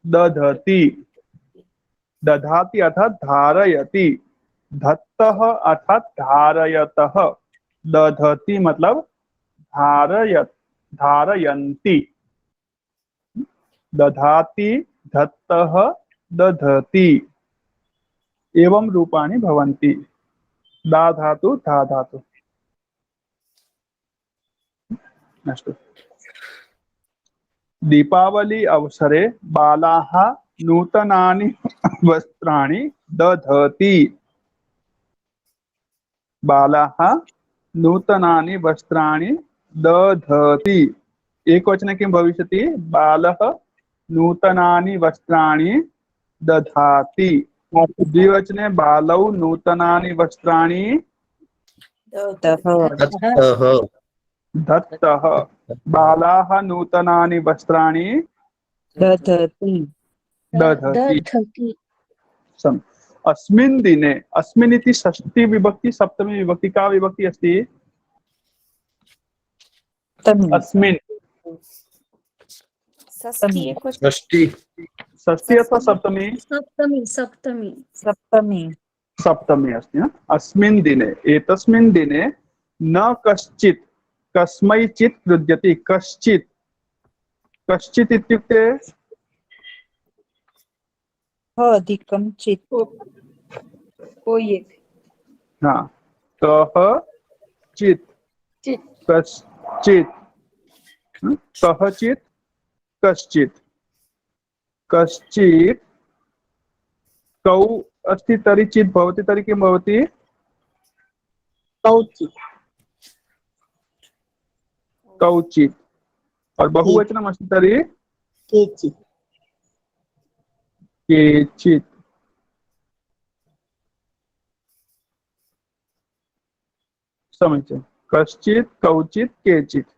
Speaker 1: दधति। दधाति अर्थात धारयति, धत्तः अर्थात धारयतः, दधति मतलब धारयन्ति। दधाति धत्तः दधति। एवं रूपाणि भवन्ति। दा धातु धा धातु। अस्तु। दीपावली अवसरे बालाः नूतनानि वस्त्राणि दधति। बालाः नूतनानि वस्त्राणि दधति। एकवचने किं भविष्यति? बालः नूतनानि वस्त्राणि दधाति। द्विवचने बालौ नूतनानि वस्त्राणि दत्तः। बालाः नूतनानि वस्त्राणि दधति। अस्मिन् दिने, अस्मिन् इति षष्ठी विभक्ति सप्तमी विभक्ति। का विभक्ति अस्ति? अस्मिन्।
Speaker 3: षष्ठी
Speaker 1: अथवा सप्तमी? सप्तमी अस्ति। अस्मिन् दिने, एतस्मिन् दिने न कश्चित् कस्मैचित् क्रुध्यति। कश्चित्, कश्चित् इत्युक्ते
Speaker 8: अधिकं चित्
Speaker 1: हाँ, कः चित् कश्चित् कःचित् कश्चित् कश्चित् कौ अस्ति तर्हि चित् भवति तर्हि किं भवति कौचित् और बहुवचनम् अस्ति तर्हि केचित् समीचीनं कश्चित् कौचित् केचित्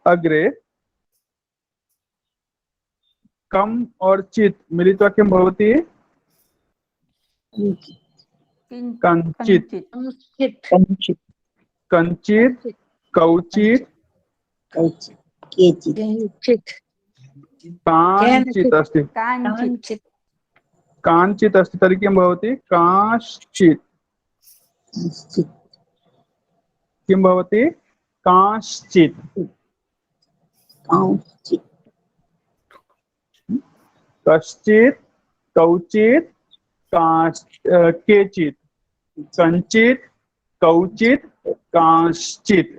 Speaker 1: अग्रे कम और चित् मिलित्वा किं भवति कञ्चित् कञ्चित् कौचित् काञ्चित् अस्ति काञ्चित् अस्ति तर्हि किं भवति कांश्चित् किं भवति कांश्चित् कश्चित् कौचित् केचित् कञ्चित् कौचित् कांश्चित्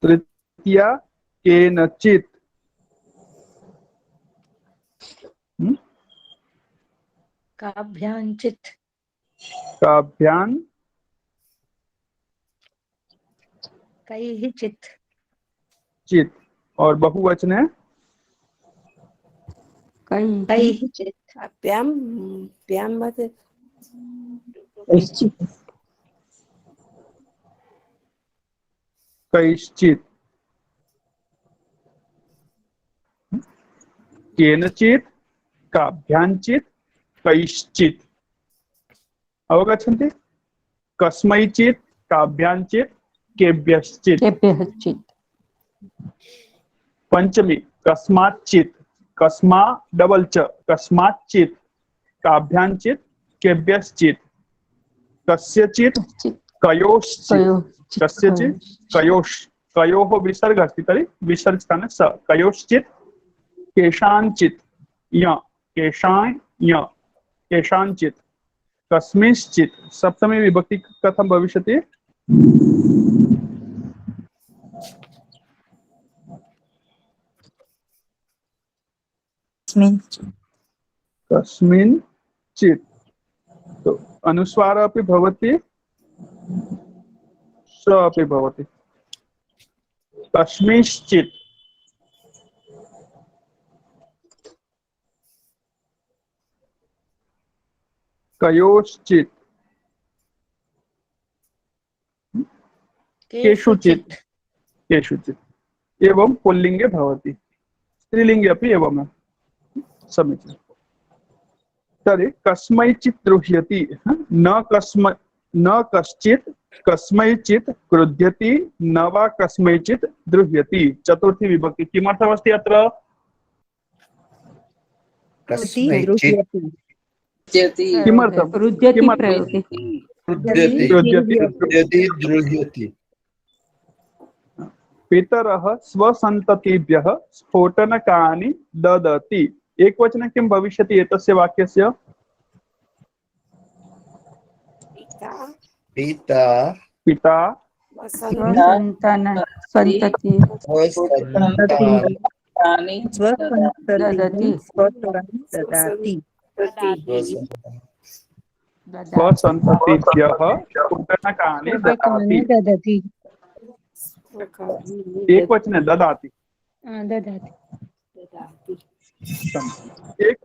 Speaker 1: तृतीया केनचित्
Speaker 8: काभ्याञ्चित्
Speaker 1: काभ्यां
Speaker 8: कैः चित्
Speaker 1: चित् और बहुवचन है
Speaker 8: कैः चित्
Speaker 1: कैश्चित् केनचित् काभ्याञ्चित् कैश्चित् अवगच्छन्ति कस्मैचित् काभ्याञ्चित् केभ्यश्चित् पंचमी कस्माच्चित् कस्मा डबल च कस्माच्चित् काभ्याञ्चित् केभ्यश्चित् कस्यचित् कयोश्चित् कस्यचित् कयोश् कयोः विसर्ग अस्ति तर्हि विसर्ग स्थाने स कयोश्चित् केषाञ्चित् य केषाञ् य केषाञ्चित् कस्मिंश्चित् सप्तमी विभक्ति कथं भविष्यति कस्मिंश्चित् तो अनुस्वार अपि भवति स अपि भवति कस्मिंश्चित् कयोश्चित् केषुचित् केषुचित् एवं पुल्लिंगे भवति स्त्रीलिंगे अपि एवं समीचीनं तर्हि कस्मैचित् द्रुह्यति न कश्चित् कस्मैचित् क्रुध्यति न वा कस्मैचित् द्रुह्यति चतुर्थी विभक्ति किमर्थमस्ति अत्र किमर्थं
Speaker 3: द्रुह्यति
Speaker 1: पितरः स्वसन्ततिभ्यः स्फोटनकानि ददति एकवचने किं भविष्यति एतस्य वाक्यस्य
Speaker 3: पिता
Speaker 1: पिता स्वसन्ततिभ्यः स्फोटनकानि ददाति एकवचने ददाति एक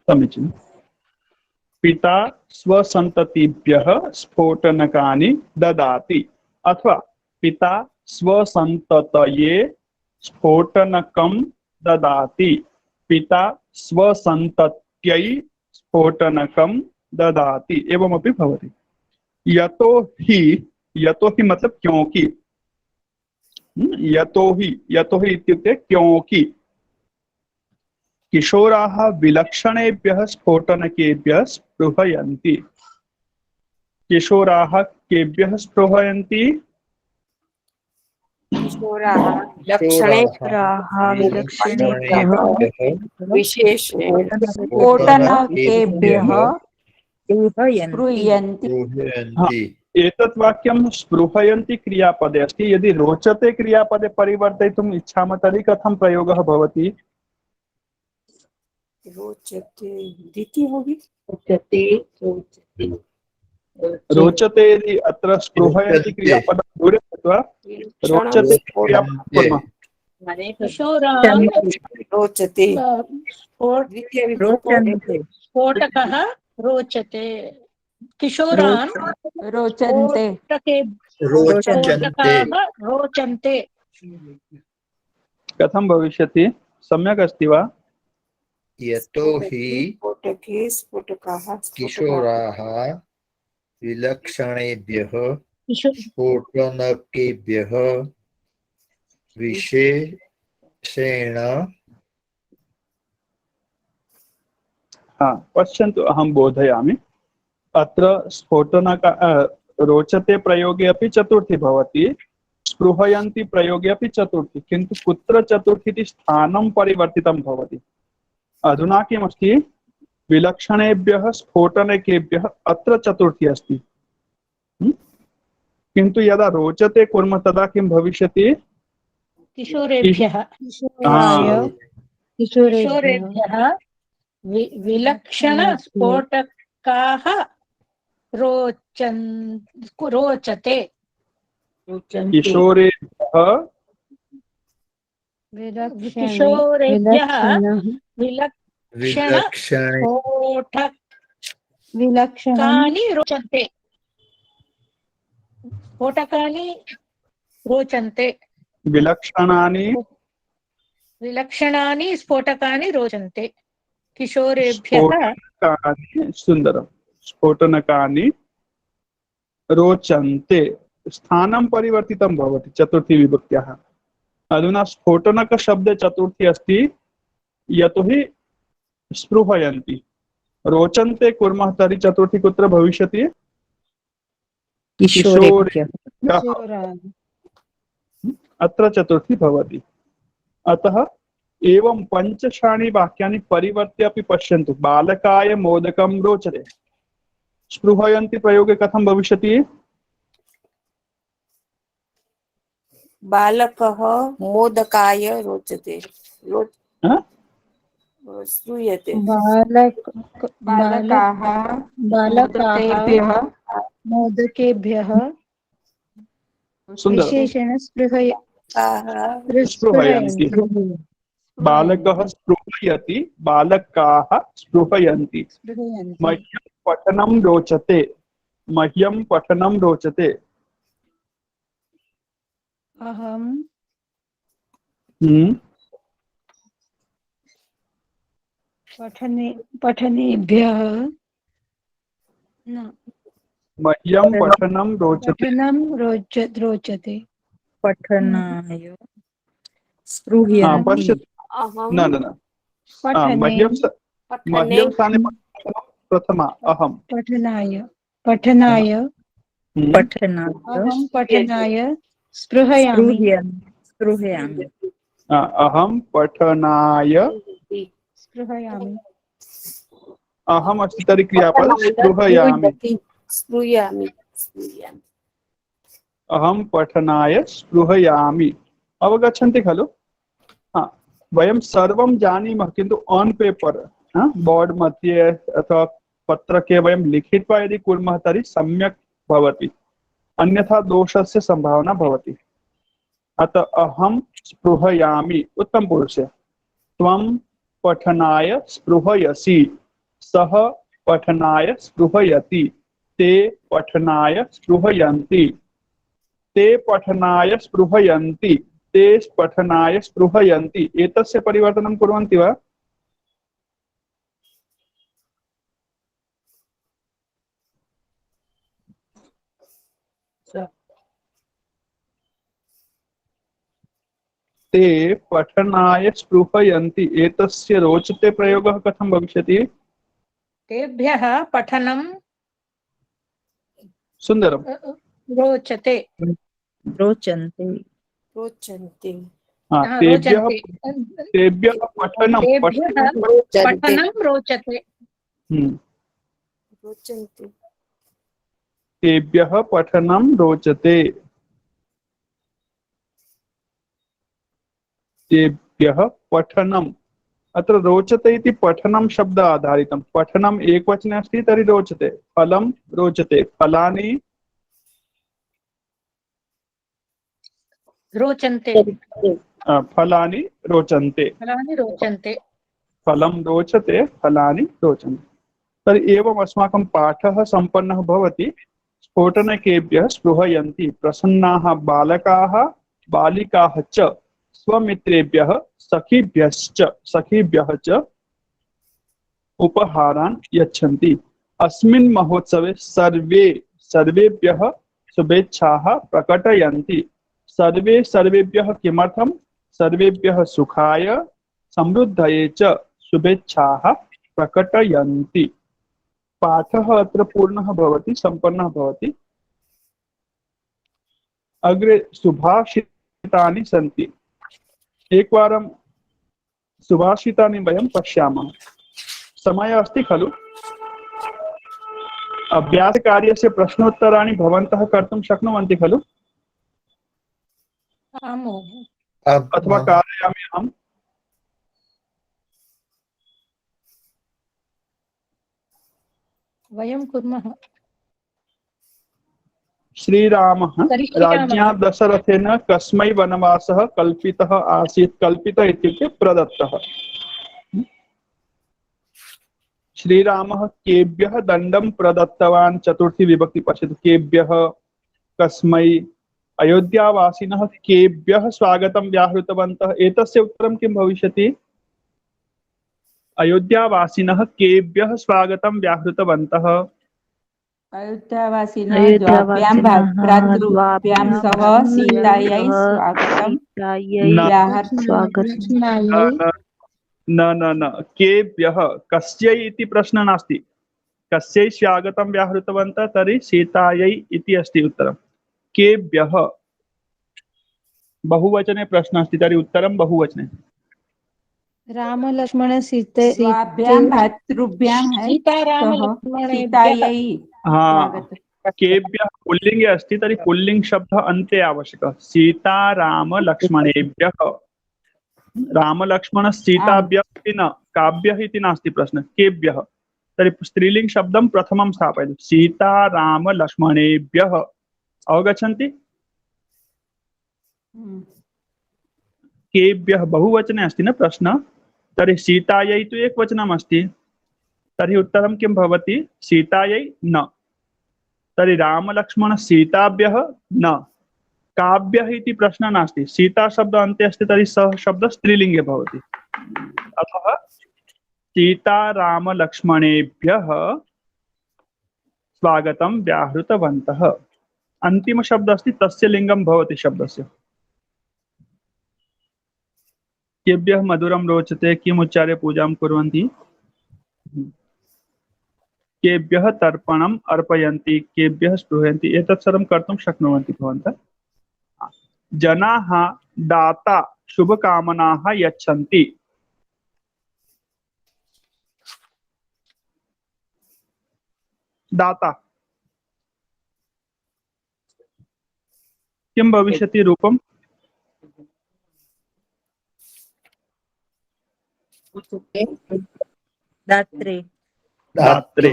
Speaker 1: समीचीनं पिता स्वसन्ततिभ्यः स्फोटनकानि ददाति अथवा पिता स्वसन्ततये स्फोटनकं ददाति। पिता स्वसन्तत्यै स्फोटनकं ददाति एवमपि भवति। यतो ही मतलब क्योंकि, यतो ही इत्युक्ते क्योंकि किशोराः विलक्षणेभ्यः स्फोटनकेभ्यः स्पृहयन्ति। किशोराः केभ्यः स्पृहयन्ति?
Speaker 2: किशोराः लक्षणे विशेषेण
Speaker 5: स्फोटनकेभ्यः स्पृह्यन्ति।
Speaker 1: एतत् वाक्यं स्पृहयन्ति क्रियापदे अस्ति। यदि रोचते क्रियापदे परिवर्तयितुम् इच्छामः तर्हि कथं प्रयोगः भवति?
Speaker 2: रोचते द्वितीय होगी।
Speaker 1: रोचते यदि अत्र स्पृहयन्ति क्रियापदं दूरे कृत्वा रोचते क्रियापदं कुर्मः।
Speaker 2: रोचते
Speaker 8: स्फोटकः रोचते किशोरान्
Speaker 5: रोचन्ते।
Speaker 8: स्फोटकाः रोचन्ते।
Speaker 1: कथं भविष्यति? सम्यक् अस्ति वा?
Speaker 3: यतो हि
Speaker 2: स्फोटके स्फोटकाः
Speaker 3: किशोराः विलक्षणेभ्यः स्फोटनकेभ्यः विशेषेण
Speaker 1: पश्यन्तु, अहं बोधयामि। अत्र स्फोटनक रोचते प्रयोगे अपि चतुर्थी भवति, स्पृहयन्ति प्रयोगे अपि चतुर्थी, किन्तु कुत्र चतुर्थी इति स्थानं परिवर्तितं भवति। अधुना किमस्ति? विलक्षणेभ्यः स्फोटनकेभ्यः अत्र चतुर्थी अस्ति, किन्तु यदा रोचते कुर्मः तदा किं भविष्यति?
Speaker 8: किशोरेभ्यः विलक्षण स्फोटकाः रोचते।
Speaker 1: किशोरेभ्यः
Speaker 3: विलक्षणे
Speaker 8: स्फोटकानि रोचन्ते। स्फोटकानि रोचन्ते। विलक्षणानि स्फोटकानि रोचन्ते। किशोरेभ्यः
Speaker 1: सुन्दरं। स्फोटनकानि रोचन्ते, स्थानं परिवर्तितं भवति चतुर्थी विभक्त्याः। अधुना स्फोटनक शब्दे चतुर्थी अस्ति, यतोहि स्पृहयन्ति। रोचन्ते कुर्मः तर्हि चतुर्थी कुत्र भविष्यति? किशोरेभ्यः। अत्र चतुर्थी भवति। अतः एवं पंचषाणि वाक्यानि परिवर्त्य अपि पश्यन्तु। बालकाय मोदकं रोचते, स्पृहयन्ति प्रयोगे कथं भविष्यति?
Speaker 2: बालकः मोदकाय रोचते श्रूयते।
Speaker 5: बालकाः
Speaker 6: मोदकेभ्यः
Speaker 1: सुन्दरं।
Speaker 6: विशेषेण
Speaker 1: स्पृहयन्ति। बालकः स्पृहयति, बालकाः स्पृहयन्ति। मह्यं पठनं रोचते, मह्यं पठनं रोचते।
Speaker 6: अहं पठनेभ्यः
Speaker 1: मह्यं पठनं रोचते।
Speaker 6: रोचते।
Speaker 4: पठनाय
Speaker 1: पश्यतु, न मह्यं स्थाने प्रथमा अहं
Speaker 6: पठनाय
Speaker 4: पठनाय
Speaker 6: स्पृहयामि।
Speaker 1: अहं पठनाय
Speaker 6: स्पृहयामि।
Speaker 1: अहम् अस्ति तर्हि क्रियापद स्पृहयामि। अहं पठनाय स्पृहयामि। अवगच्छन्ति खलु? वयं सर्वं जानीमः, किन्तु ऑन पेपर बोर्ड मध्ये अथवा पत्रके वयं लिखित्वा यदि कुर्मः तर्हि सम्यक् भवति, अन्यथा दोषस्य संभावना भवति। अतः अहं स्पृहयामि उत्तमपुरुषे। त्वं पठनाय स्पृहयसि, सः पठनाय स्पृहयति, ते पठनाय स्पृहयन्ति। ते पठनाय स्पृहयन्ति, ते पठनाय स्पृहयन्ति, एतस्य परिवर्तनं कुर्वन्ति वा? ते पठनाय स्पृहयन्ति, एतस्य रोचते प्रयोगः कथं भविष्यति?
Speaker 8: तेभ्यः पठनं
Speaker 1: सुन्दरं।
Speaker 8: रोचते।
Speaker 4: रोचन्ते
Speaker 2: रोचन्ते
Speaker 1: तेभ्यः
Speaker 8: रोचन्ते।
Speaker 1: तेभ्यः पठनं
Speaker 8: तेभ्यः पठनं रोचते।
Speaker 2: रोचन्ते
Speaker 1: तेभ्यः पठनं रोचते, तेभ्यः पठनम्। अत्र रोचते इति पठनं शब्द आधारितं, पठनम् एकवचने अस्ति तर्हि रोचते, फलं रोचते, फलानि
Speaker 8: रोचन्ते।
Speaker 1: फलानि रोचन्ते,
Speaker 8: फलानि रोचन्ते।
Speaker 1: फलं रोचते, फलानि रोचन्ते। तर्हि एवम् अस्माकं पाठः सम्पन्नः भवति। स्फोटनकेभ्यः स्पृहयन्ति, प्रसन्नाः बालकाः बालिकाः च स्वमित्रेभ्यः सखीभ्यः च उपहारान् यच्छन्ति। अस्मिन् महोत्सवे सर्वेभ्यः शुभेच्छाः प्रकटयन्ति। सर्वेभ्यः किमर्थं? सर्वेभ्यः सुखाय समृद्धये च शुभेच्छाः प्रकटयन्ति। पाठः अत्र पूर्णः भवति, सम्पन्नः भवति। अग्रे सुभाषितानि सन्ति। एकवारं सुभाषितानि वयं पश्यामः। समयः अस्ति खलु? अभ्यासकार्यस्य प्रश्नोत्तराणि भवन्तः कर्तुं शक्नुवन्ति खलु?
Speaker 8: आम् महोदय।
Speaker 1: अथवा कारयामि अहम्?
Speaker 8: वयं कुर्मः।
Speaker 1: श्रीरामः
Speaker 8: करिष्यामः।
Speaker 1: राज्ञा दशरथेन कस्मै वनवासः कल्पितः आसीत्? कल्पितः इत्युक्ते प्रदत्तः। श्रीरामः केभ्यः दण्डं प्रदत्तवान्? चतुर्थी विभक्ति पश्यतु। केभ्यः, कस्मै, अयोध्यावासिनः केभ्यः स्वागतं व्याहृतवन्तः? एतस्य उत्तरं किं भविष्यति? अयोध्यावासिनः केभ्यः स्वागतं व्याहृतवन्तः?
Speaker 5: अयोध्यावासिनः द्वाभ्यां भ्रातृभ्यां सह सीतायै स्वागतं व्याहृतवन्तः।
Speaker 1: न केभ्यः, कस्यै इति प्रश्नः नास्ति। कस्यै स्वागतं व्याहृतवन्तः? तर्हि सीतायै इति अस्ति उत्तरं। केभ्यः बहुवचने प्रश्नः अस्ति, तर्हि उत्तरं बहुवचने।
Speaker 6: राम लक्ष्मण सीते
Speaker 5: द्वाभ्यां भ्रातृभ्यां सीतायै
Speaker 1: केभ्यः पुल्लिंगे अस्ति, तर्हि पुल्लिंग शब्दः अन्ते आवश्यकः। सीता राम लक्ष्मणेभ्यः। राम लक्ष्मण सीताभ्यः इति न, काभ्यः इति नास्ति प्रश्नः, केभ्यः। तर्हि स्त्रीलिंग शब्दं प्रथमं स्थापयतु। सीता राम लक्ष्मणेभ्यः। अवगच्छन्ति? केभ्यः बहुवचने अस्ति न प्रश्नः, तर्हि सीतायै तु एकवचनम् अस्ति, तर्हि उत्तरं किं भवति? सीतायै न। तर्हि राम लक्ष्मण सीताभ्यः न। काभ्यः इति प्रश्नः नास्ति। सीता शब्द अन्ते अस्ति, तर्हि सः शब्दः स्त्रीलिङ्गे भवति। अतः सीता राम लक्ष्मणेभ्यः स्वागतं व्याहृतवन्तः। अन्तिम शब्द अस्ति, तस्य लिङ्गं भवति शब्दस्य। केभ्यः मधुरं रोचते, किम् उच्चार्य पूजां कुर्वन्ति? केभ्यः तर्पणम् अर्पयन्ति, केभ्यः स्पृहयन्ति, एतत् सर्वं कर्तुं शक्नुवन्ति भवन्तः। जनाः दाता शुभकामनाः यच्छन्ति। दाता किं भविष्यति रूपम्?
Speaker 4: दात्रे
Speaker 1: दात्रे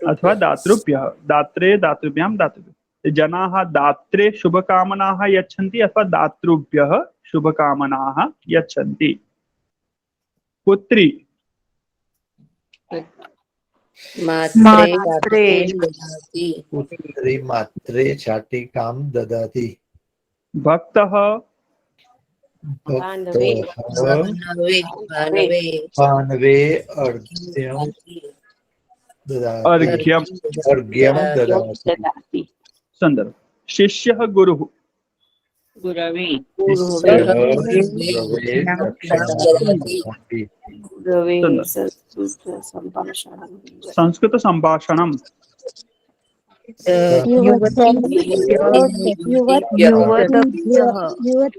Speaker 1: अथवा दातृभ्यः। दात्रे दातृभ्यां दातृभ्यः। जनाः दात्रे शुभकामनाः यच्छन्ति अथवा दातृभ्यः शुभकामनाः यच्छन्ति। पुत्री
Speaker 2: मात्रे
Speaker 3: पुत्री मात्रे शाटिकां ददाति
Speaker 1: भक्तः
Speaker 3: भक्तः भानवे अर्घ्यं ददाति अर्घ्यं ददाति
Speaker 1: संदर्भ शिष्यः गुरुः
Speaker 3: शिष्यः गुरवे ददाति
Speaker 1: संस्कृत संभाषणं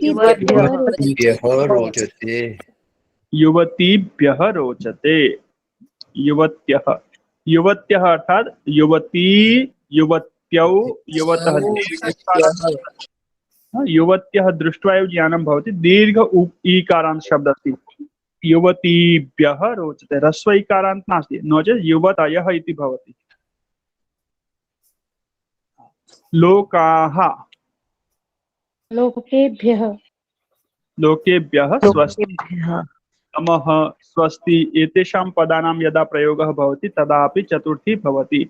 Speaker 3: युवतीभ्यः रोचते
Speaker 1: युवतीभ्यः रोचते युवत्यः युवत्यः अर्थात युवती युवत्यौ युवतः युवत्यः दृष्ट्वा एव ज्ञानं भवति दीर्घ ईकारान्त शब्दः अस्ति युवतीभ्यः रोचते ह्रस्व ईकारान्त नास्ति नो चेत् युवतयः इति भवति लोकाः
Speaker 6: लोकेभ्यः
Speaker 1: लोकेभ्यः स्वस्ति नमः स्वस्ति एतेषां पदानां यदा प्रयोगः भवति तदा अपि चतुर्थी भवति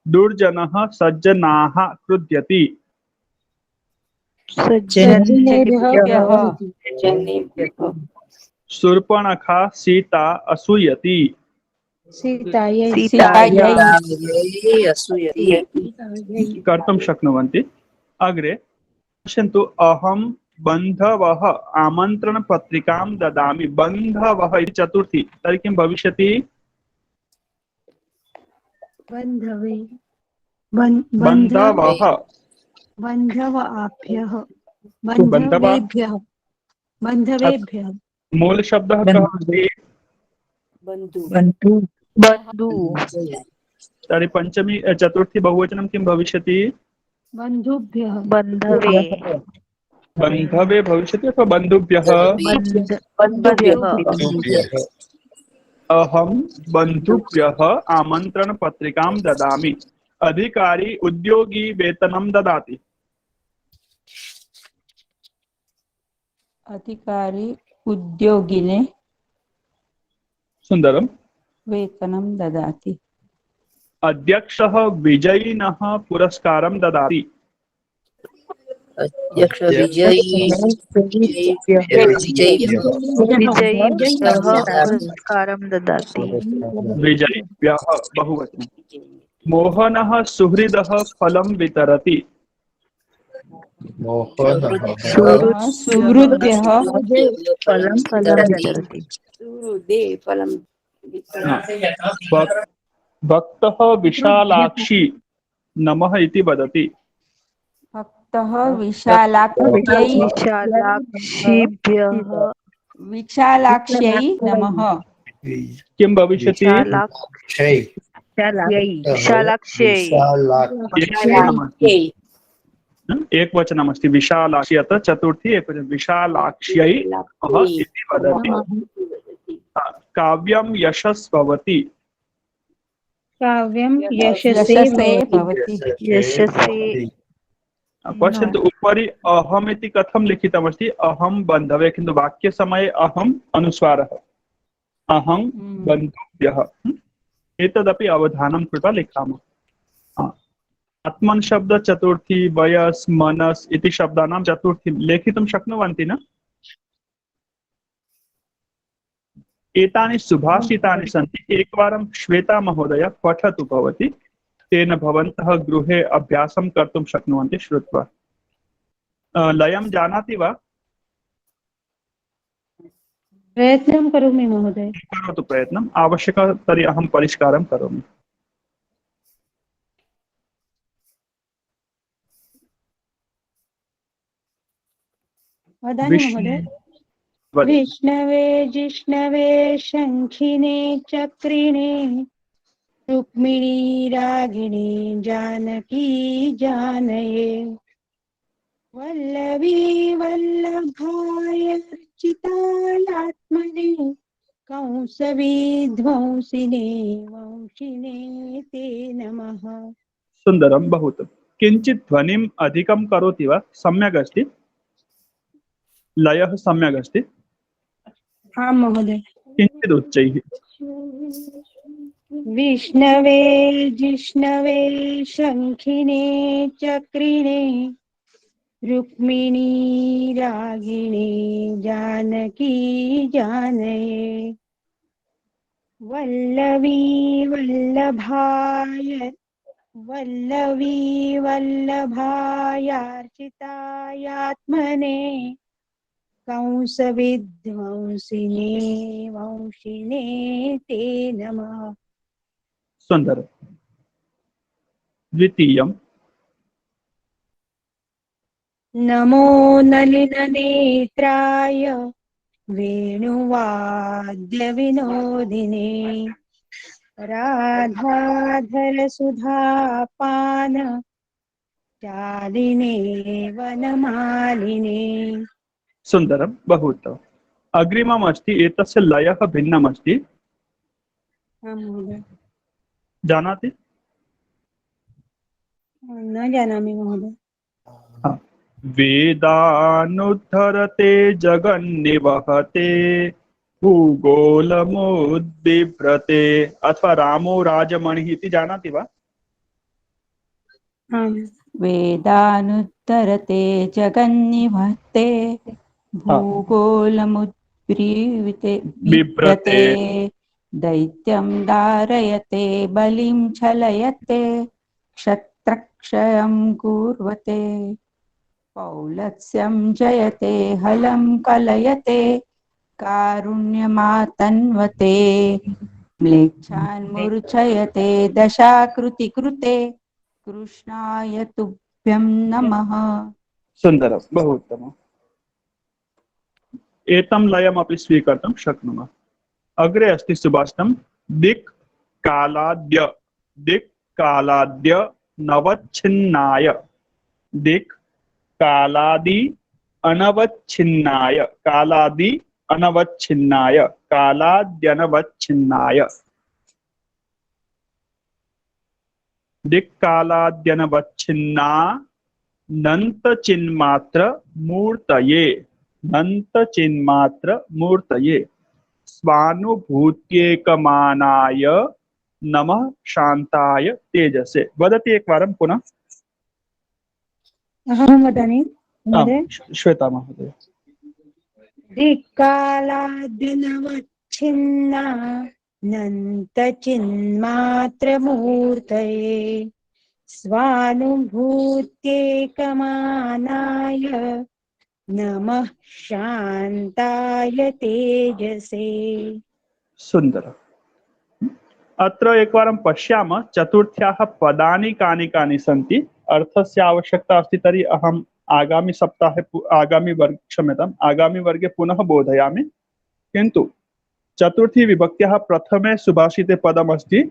Speaker 1: दुर्जनः सज्जनाः क्रुध्यति शूर्पणखा सीता असूयति कर्तुं शक्नुवन्ति अग्रे पश्यन्तु अहं बन्धवः आमन्त्रणपत्रिकां ददामि बन्धवः इति चतुर्थी तर्हि किं भविष्यति बन्धवः
Speaker 6: बन्धवेभ्यः
Speaker 1: मूल शब्दः कः अस्ति
Speaker 7: बन्धु
Speaker 1: तर्हि पंचमी चतुर्थी बहुवचनं किं भविष्यति
Speaker 6: बन्धुभ्यः
Speaker 7: बन्धवे
Speaker 1: बन्धवे भविष्यति अथवा बन्धुभ्यः अहं बन्धुभ्यः आमन्त्रणपत्रिकां ददामि अधिकारी उद्योगी वेतनं ददाति
Speaker 5: अधिकारी उद्योगिने
Speaker 1: सुन्दरं
Speaker 5: वेतनं ददाति
Speaker 1: अध्यक्षः विजयिनः पुरस्कारं ददाति
Speaker 7: पुरस्कारं ददाति
Speaker 1: विजयिभ्यः बहुवचनं मोहनः सुहृदः फलं वितरति
Speaker 5: सुहृद्भ्यः
Speaker 7: फलं वितरति
Speaker 1: भक्तः विशालाक्षी नमः इति वदति
Speaker 5: भक्तः विशालाक्ष्यै नमः
Speaker 1: किं भविष्यति एक वचनमस्ति विशालाक्षी अतः चतुर्थी एक वचनं विशालाक्ष्यै नमः इति वदति काव्यं यशस् भवति
Speaker 6: काव्यं
Speaker 5: यशसे भवति
Speaker 1: पश्यन्तु उपरि अहम् इति कथं लिखितमस्ति अहं बन्धवे किन्तु वाक्यसमये अहम् अनुस्वारः अहं बन्धुभ्यः एतदपि अवधानं कृत्वा लिखामः आत्मन् शब्द चतुर्थी वयस् मनस् इति शब्दानां चतुर्थी लेखितुं शक्नुवन्ति न एतानि सुभाषितानि सन्ति एकवारं श्वेता महोदय पठतु भवती तेन भवन्तः गृहे अभ्यासं कर्तुं शक्नुवन्ति श्रुत्वा लयं जानाति वा
Speaker 6: प्रयत्नं करोमि महोदय
Speaker 1: करोतु प्रयत्नम् आवश्यकं तर्हि अहं परिष्कारं करोमि
Speaker 6: वदामि महोदय विष्णवे जिष्णवे शङ्खिने चक्रिणे रुक्मिणी रागिणी जानकी जानये वल्लवी वल्लभाय अर्चितायात्मने कंसवी ध्वंसिने वंशिने ते नमः
Speaker 1: सुन्दरं बहुत किञ्चित् ध्वनिम् अधिकं करोति वा सम्यक् अस्ति लयः सम्यक् अस्ति
Speaker 6: आं महोदय
Speaker 1: किञ्चित् उच्चैः
Speaker 6: विष्णवे जिष्णवे शङ्खिने चक्रिणे रुक्मिणी रागिणी जानकी जानये वल्लवी वल्लभाय वल्लवी वल्लभायार्चितायात्मने कंसविध्वंसिने वंशिने ते नमः।
Speaker 1: सुंदर। द्वितीयम्
Speaker 6: नमो नलिननेत्राय वेणुवाद्यविनोदिने राधाधरसुधापान चालिने वनमालिने।
Speaker 1: सुंदरं, बहु उत्तमम्। अग्रिमम् अस्ति, एतस्य लयः भिन्नम् अस्ति,
Speaker 6: आं महोदय।
Speaker 1: जानाति?
Speaker 6: न जानामि महोदय।
Speaker 1: हाँ। वेदानुद्धरते जगन्निवहते भूगोलमुद्बिभ्रते, अथवा रामो राजमणिः इति जानाति वा?
Speaker 6: आम्।
Speaker 5: वेदानुत्तरते जगन्निवहते भूगोलमुद्ब्रीविते बिभ्रते दैत्यं धारयते बलिं छलयते क्षत्रक्षयं कुर्वते पौलत्स्यं जयते हलं कलयते कारुण्यमातन्वते म्लेच्छान् मूर्छयते दशाकृतिकृते कृष्णाय तुभ्यं नमः।
Speaker 1: सुन्दरं, बहु उत्तमम्। एतं लयमपि स्वीकर्तुं शक्नुमः। अग्रे अस्ति सुभाषितं, दिक् कालाद्य नवच्छिन्नाय, दिक् कालादि अनवच्छिन्नाय, कालादि अनवच्छिन्नाय, कालाद्यनवच्छिन्नाय, दिक्कालाद्यनवच्छिन्ना नन्तचिन्मात्र मूर्तये, नन्तचिन्मात्र मूर्तये स्वानुभूत्येकमानाय नमः शान्ताय तेजसे। वदति एकवारं पुनः।
Speaker 6: अहं वदामि महोदय।
Speaker 1: श्वेता महोदय।
Speaker 6: दिक्कालाद्यनवच्छिन्ना नन्तचिन्मात्रमूर्तये स्वानुभूत्येकमानाय नमः शान्ताय तेजसे।
Speaker 1: सुन्दर। अत्र एकवारं पश्यामः, चतुर्थ्याः पदानि कानि कानि सन्ति, अर्थस्य आवश्यकता अस्ति तर्हि अहम् आगामि सप्ताहे आगामि वर्गे पुनः बोधयामि। किन्तु चतुर्थी विभक्त्याः प्रथमे सुभाषिते पदमस्ति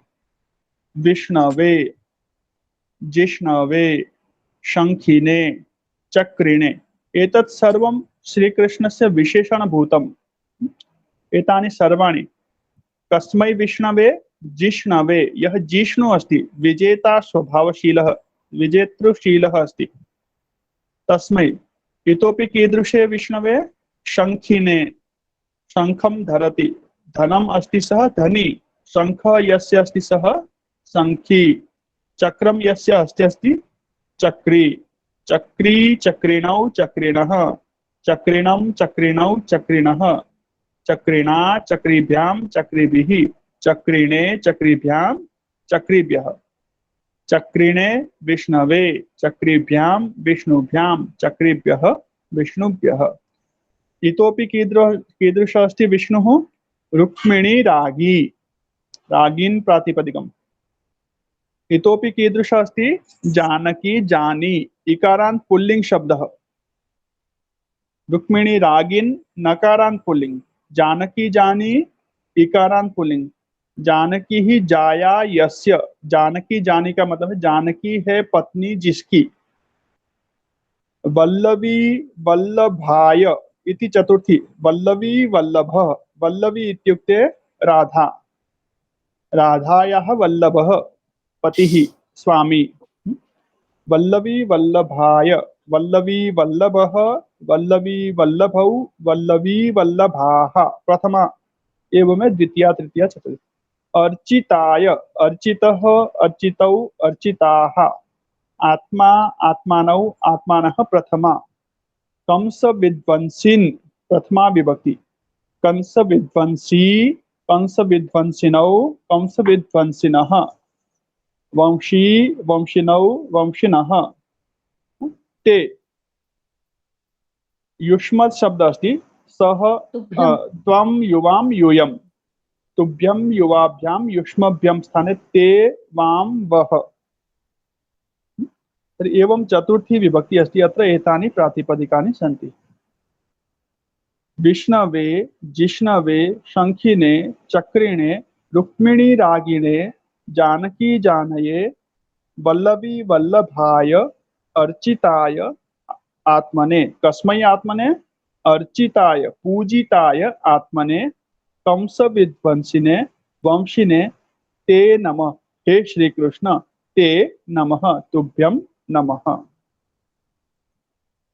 Speaker 1: विष्णवे जिष्णवे शङ्खिने चक्रिणे। एतत् सर्वं श्रीकृष्णस्य विशेषणभूतम्। एतानि सर्वाणि कस्मै विष्णवे? जिष्णवे। यः जिष्णु अस्ति, विजेता स्वभावशीलः, विजेतृशीलः अस्ति, तस्मै। इतोपि कीदृशे विष्णवे? शङ्खिने, शङ्खं धरति, धनम् अस्ति सः धनी, शङ्खः यस्य अस्ति सः शङ्खी, चक्रं यस्य अस्ति चक्री, चक्री चक्रिणौ चक्रिणः, चक्रिणं चक्रिणौ चक्रिणः, चक्रिणा चक्रिभ्यां चक्रिभिः, चक्रिणे चक्रिभ्यां चक्रिभ्यः, चक्रिणे विष्णवे, चक्रिभ्यां विष्णुभ्यां, चक्रिभ्यः विष्णुभ्यः। इतोपि कीदृश अस्ति विष्णुः? रुक्मिणी रागी, रागीन् प्रातिपदिकम्। इतोपि कीदृश अस्ति? जानकी जानी, इकारान्त पुल्लिंग शब्दः। रुक्मिणी रागिन् नकारान्त पुल्लिंग, जानकी जानी इकारान्त पुल्लिंग, जानकी ही जाया यस्य, जानकी जानी का मतलब है जानकी है पत्नी जिसकी। वल्लवी वल्लभाय इति चतुर्थी, वल्लवी वल्लभः, वल्लवी इत्युक्ते राधा, राधायाः वल्लभः पतिः स्वामी। वल्लवी वल्लभाय, वल्लवी वल्लभः, वल्लवी वल्लभौ, वल्लवी वल्लभाः, प्रथमा एवं द्वितीया तृतीया चतुर्थी। अर्चिताय, अर्चितः, अर्चितौ, अर्चिताः, आत्मा, आत्मानौ, आत्मानः प्रथमा, कंस विध्वंसिन प्रथमा विभक्ति, कंस विध्वंसी, कंस विध्वंसिनौ, कंस विध्वंसिनः, वंशी, वंशिनौ, वंशिनः, ते युष्मत् शब्द अस्ति, सः
Speaker 8: तुभ्यं
Speaker 1: त्वं युवां यूयं, तुभ्यं युवाभ्यां युष्मभ्यं स्थाने ते वां वः। एवं चतुर्थी विभक्ति अस्ति, अत्र एतानि प्रातिपदिकानि सन्ति। विष्णवे, जिष्णवे, शंखिने, चक्रिणे, रुक्मिणी रागिणे, जानकी जानये, वल्लभी वल्लभाय, अर्चिताय, आत्मने, कस्मै आत्मने, अर्चिताय पूजिताय आत्मने, कंस विध्वंसिने, वंशिने, ते नमः। हे श्री कृष्ण, ते नमः, तुभ्यं नमः,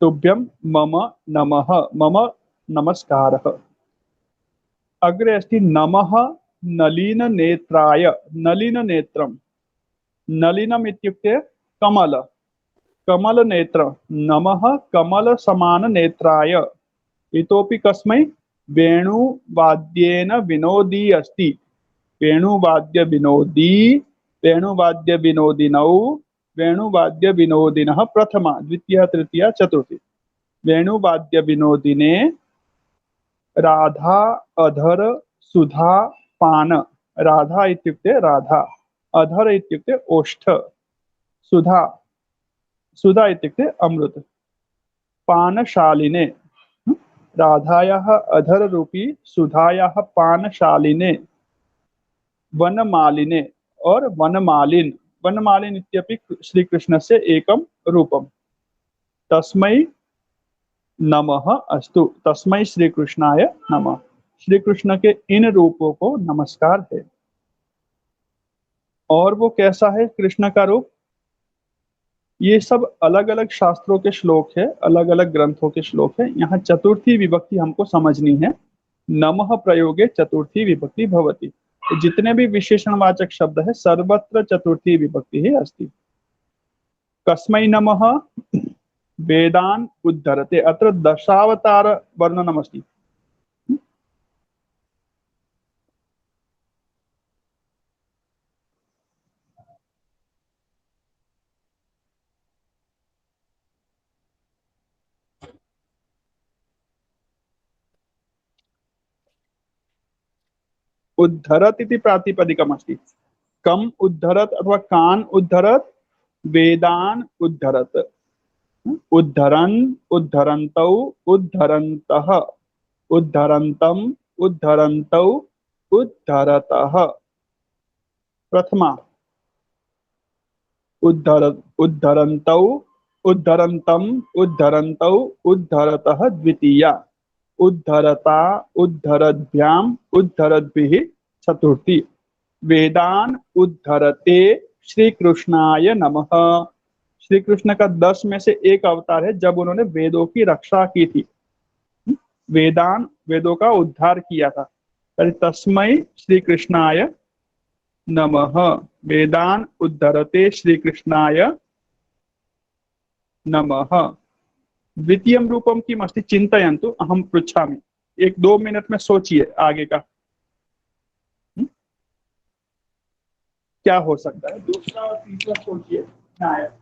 Speaker 1: तुभ्यं मम नमः, मम नमस्कारः। अग्रे अस्ति नमः नलिन नेत्राय, नलिन नेत्रम, नलिनम इत्युक्ते कमल, कमल नेत्र, नमः कमल समान नेत्राय, इतोपि कस्मै, वेणुवाद्येन विनोदी अस्ति, वेणुवाद्य विनोदी, वेणुवाद्य विनोदिनौ, वेणुवाद्य विनोदिनः प्रथमा, द्वितीया, तृतीया, चतुर्थी, वेणुवाद्य विनोदिने, राधा, अधर, सुधा, पान, राधा इत्युक्ते राधा, अधर इत्युक्ते ओष्ठ, सुधा, सुधा इत्युक्ते अमृत, पानशालिने, राधायाः अधर रूपी सुधायाः पानशालिने, वनमालिने और वनमालिन, वनमालिन इत्यपि श्री कृष्णस्य एकं रूपम। तस्मै नमः अस्तु, तस्मै श्री कृष्णाय नमः। श्री कृष्ण के इन रूपों को नमस्कार है। और वो कैसा है कृष्ण का रूप, ये सब अलग अलग शास्त्रों के श्लोक है, अलग अलग ग्रंथों के श्लोक है। यहाँ चतुर्थी विभक्ति हमको समझनी है, नमः प्रयोगे चतुर्थी विभक्ति भवति। तो जितने भी विशेषणवाचक शब्द है सर्वत्र चतुर्थी विभक्ति ही अस्ति। कस्मै नमः, वेदान उद्धरते, अत्र दशावतार वर्णनमस्ति। उद्धरत इति प्रातिपदिकमस्ति। कम उद्धरत अथवा कान उद्धरत, वेदान उद्धरत, उद्धरन्, उद्धरन्तौ, उद्धरन्तः, उद्धरन्तम, उद्धरन्तौ, उद्धरतः। प्रथमा उद्धरन्तौ, उद्धरन्तम, उद्धरन्तौ, उद्धरतः। द्वितीया उद्धरता, उद्धरद्भ्याम, उद्धरद्भिः। चतुर्थी वेदान उद्धरते श्री कृष्णाय नमः। श्री कृष्ण का 10 में से एक अवतार है जब उन्होंने वेदों की रक्षा की थी, वेदान, वेदों का उद्धार किया था। तस्मै श्री कृष्णाय नमः, वेदान उद्धरते श्री कृष्णाय नमः। द्वितीयं रूपम किमस्ति चिन्तयन्तु, अहं पृच्छामि। 1-2 मिनट में सोचिए आगे का क्या हो सकता है। दूसरा और तीसरा सोचिए। नायक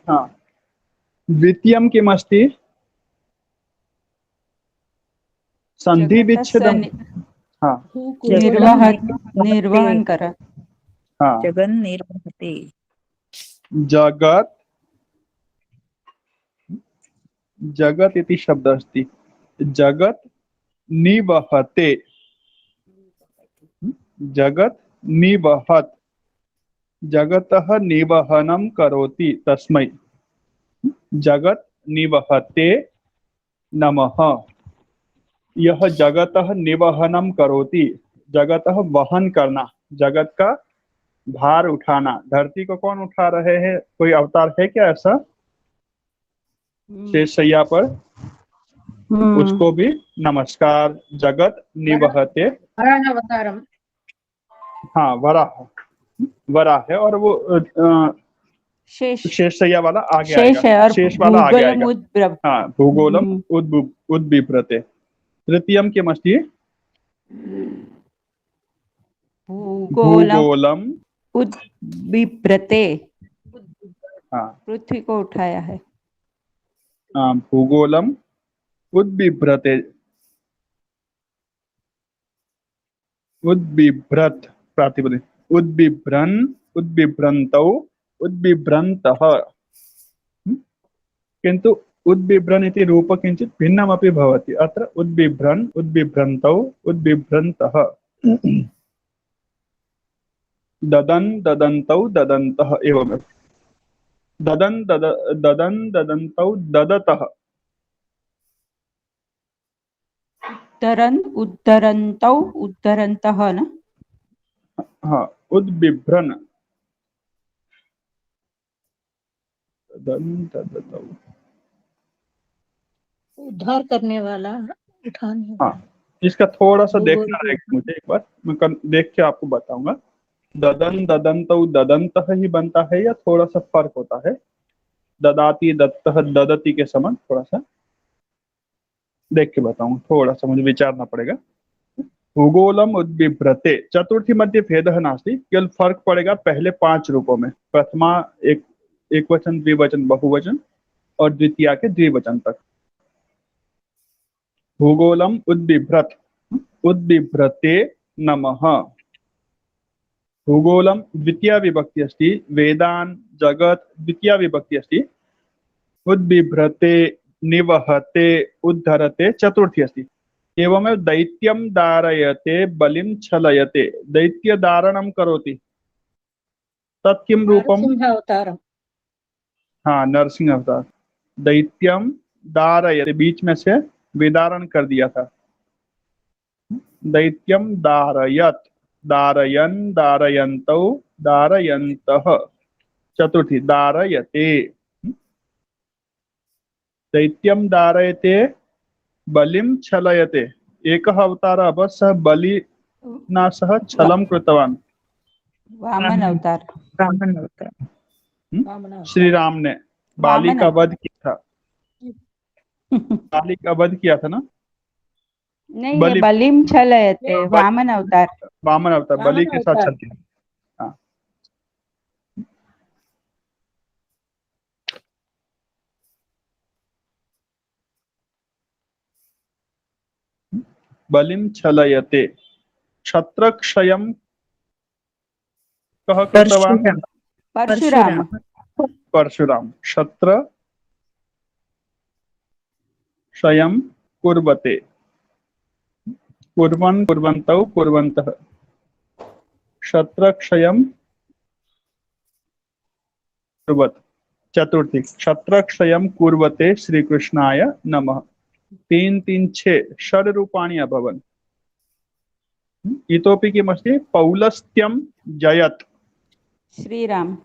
Speaker 1: हाँ, द्वितीयं किमस्ति, संधि विच्छेदम। हाँ
Speaker 5: निर्वहन कर,
Speaker 1: हाँ,
Speaker 4: जगन् निर्वहते,
Speaker 1: जगत, जगत इति शब्द अस्ति, जगत निवहते, जगत निवहत, जगतः निवहनं करोति तस्मै, जगत निवहते नमः। यह जगतः निवहनं करोति, जगतः वहन करना, जगत का भार उठाना। धरती को कौन उठा रहे हैं? कोई अवतार है क्या ऐसा शेष शैया पर? उसको भी नमस्कार। जगत निवहते,
Speaker 8: वराह अवतारम।
Speaker 1: हाँ वराह, वराह है। और वो
Speaker 5: शेष
Speaker 1: शेष शैया वाला आगे
Speaker 5: शेष है
Speaker 1: आएगा,
Speaker 5: और
Speaker 1: शेष वाला आगे
Speaker 5: भूगोलम
Speaker 1: आएगा।
Speaker 5: उद्भ्रव।
Speaker 1: हाँ भूगोलम उद्बिभ्रते। तृतीयम किमस्ति?
Speaker 5: भूगोलम
Speaker 1: भूगोलम,
Speaker 5: उद्बिभ्रते,
Speaker 1: हाँ
Speaker 5: पृथ्वी को उठाया है।
Speaker 1: भूगोलम उद्बिभ्रते, उद्बिभ्रत प्रातिपदिक, उद्बिभ्रन, उद्बिभ्रन्तौ, उद्बिभ्रन्तः। किन्तु उद्बिभ्रन् इति रूप किञ्चित् भिन्नमपि भवति। अत्र उद्बिभ्रन्, उद्बिभ्रन्तौ, उद्बिभ्रन्तः। ददन्, ददन्तौ, ददन्तः एवमेव। ददन् ददन्तौ, ददतः।
Speaker 5: उद्धरन्तौ, उद्धरन्तः न?
Speaker 1: हाँ उद्बिभ्रन्, ददतौ।
Speaker 8: उद्धार करने वाला, उठाने वाला।
Speaker 1: हाँ इसका थोड़ा सा
Speaker 8: भूगोल
Speaker 1: देखना रहेगा मुझे, एक बार मैं देख के आपको बताऊंगा। ददन, ददन्तौ, ददन्तः ही बनता है या थोड़ा सा फर्क होता है? ददाती, दत्तः, ददती के समान थोड़ा सा देख के बताऊंगा, थोड़ा सा मुझे विचारना पड़ेगा। भूगोलम उद्बिभ्रते, चतुर्थी मध्य भेदः नास्ति, केवल फर्क पड़ेगा पहले 5 रूपों में। प्रथमा एक वचन, द्विवचन, बहुवचन और द्वितीया के द्विवचन तक। भूगोलम उद्बिभ्रत, उद्बिभ्रते नमः। भूगोलम द्वितीया विभक्ति अस्ति, वेदान जगत द्वितीया विभक्ति अस्ति, उद्बिभ्रते, निवहते, उद्धरते चतुर्थी अस्ति। एवमेव दैत्यम दारयते, बलिम छलयते, दैत्य दारणम करोति, तत् किम रूपम?
Speaker 8: नरसिंह अवतारम।
Speaker 1: हाँ नरसिंह अवतार। दैत्यम दारयते, बीच में से विदारण कर दिया था। दैत्यम दारयत, दारयन, दारयन्तौ, दारयन्तः चतुर्थी। दारयते, दैत्यम दारयते, बलिम छलयते। एकः अवतारः अभवत्, सः बलिना सह छलं कृतवान्।
Speaker 5: वामन अवतार।
Speaker 7: ब्राह्मण अवतार।
Speaker 8: वामन
Speaker 1: श्री राम ने बाली
Speaker 5: वामन
Speaker 1: का वध किया था, बाली का वध किया था ना?
Speaker 5: नहीं,
Speaker 1: बलि-
Speaker 5: ये बलिम छलयते, वामन अवतार।
Speaker 1: वामन अवतार, बलि के साथ
Speaker 8: अवतार।
Speaker 1: छल किया। हाँ बलिम छलयते। क्षत्रक्षयं कः कृतवान्?
Speaker 7: परशुराम।
Speaker 5: परशुराम।
Speaker 1: परशुराम। क्षत्र क्षयं कुर्वते, कुर्वन्, कुर्वन्तौ, कुर्वन्तः। क्षत्रक्षयं कुर्वत् चतुर्थी। क्षत्रक्षयं कुर्वते श्री कृष्णाय नमः। 3 3 6 षड् रूपाणि अभवन्। इतोपि किमस्ति? पौलस्त्यं जयत्।
Speaker 5: श्रीराम।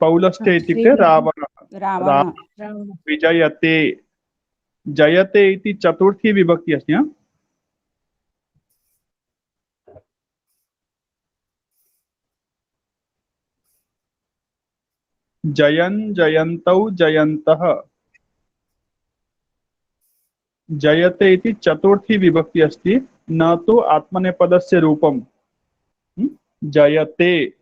Speaker 1: पौलस्त्य इत्युक्ते रावणः।
Speaker 5: रावण।
Speaker 8: रावण।
Speaker 1: विजयते, जयते इति चतुर्थी विभक्ति अस्ति। हाँ? जयन्, जयन्तौ, जयन्तः। जयते इति चतुर्थी विभक्ति अस्ति, न तो आत्मनेपदस्य रूपम। जयते,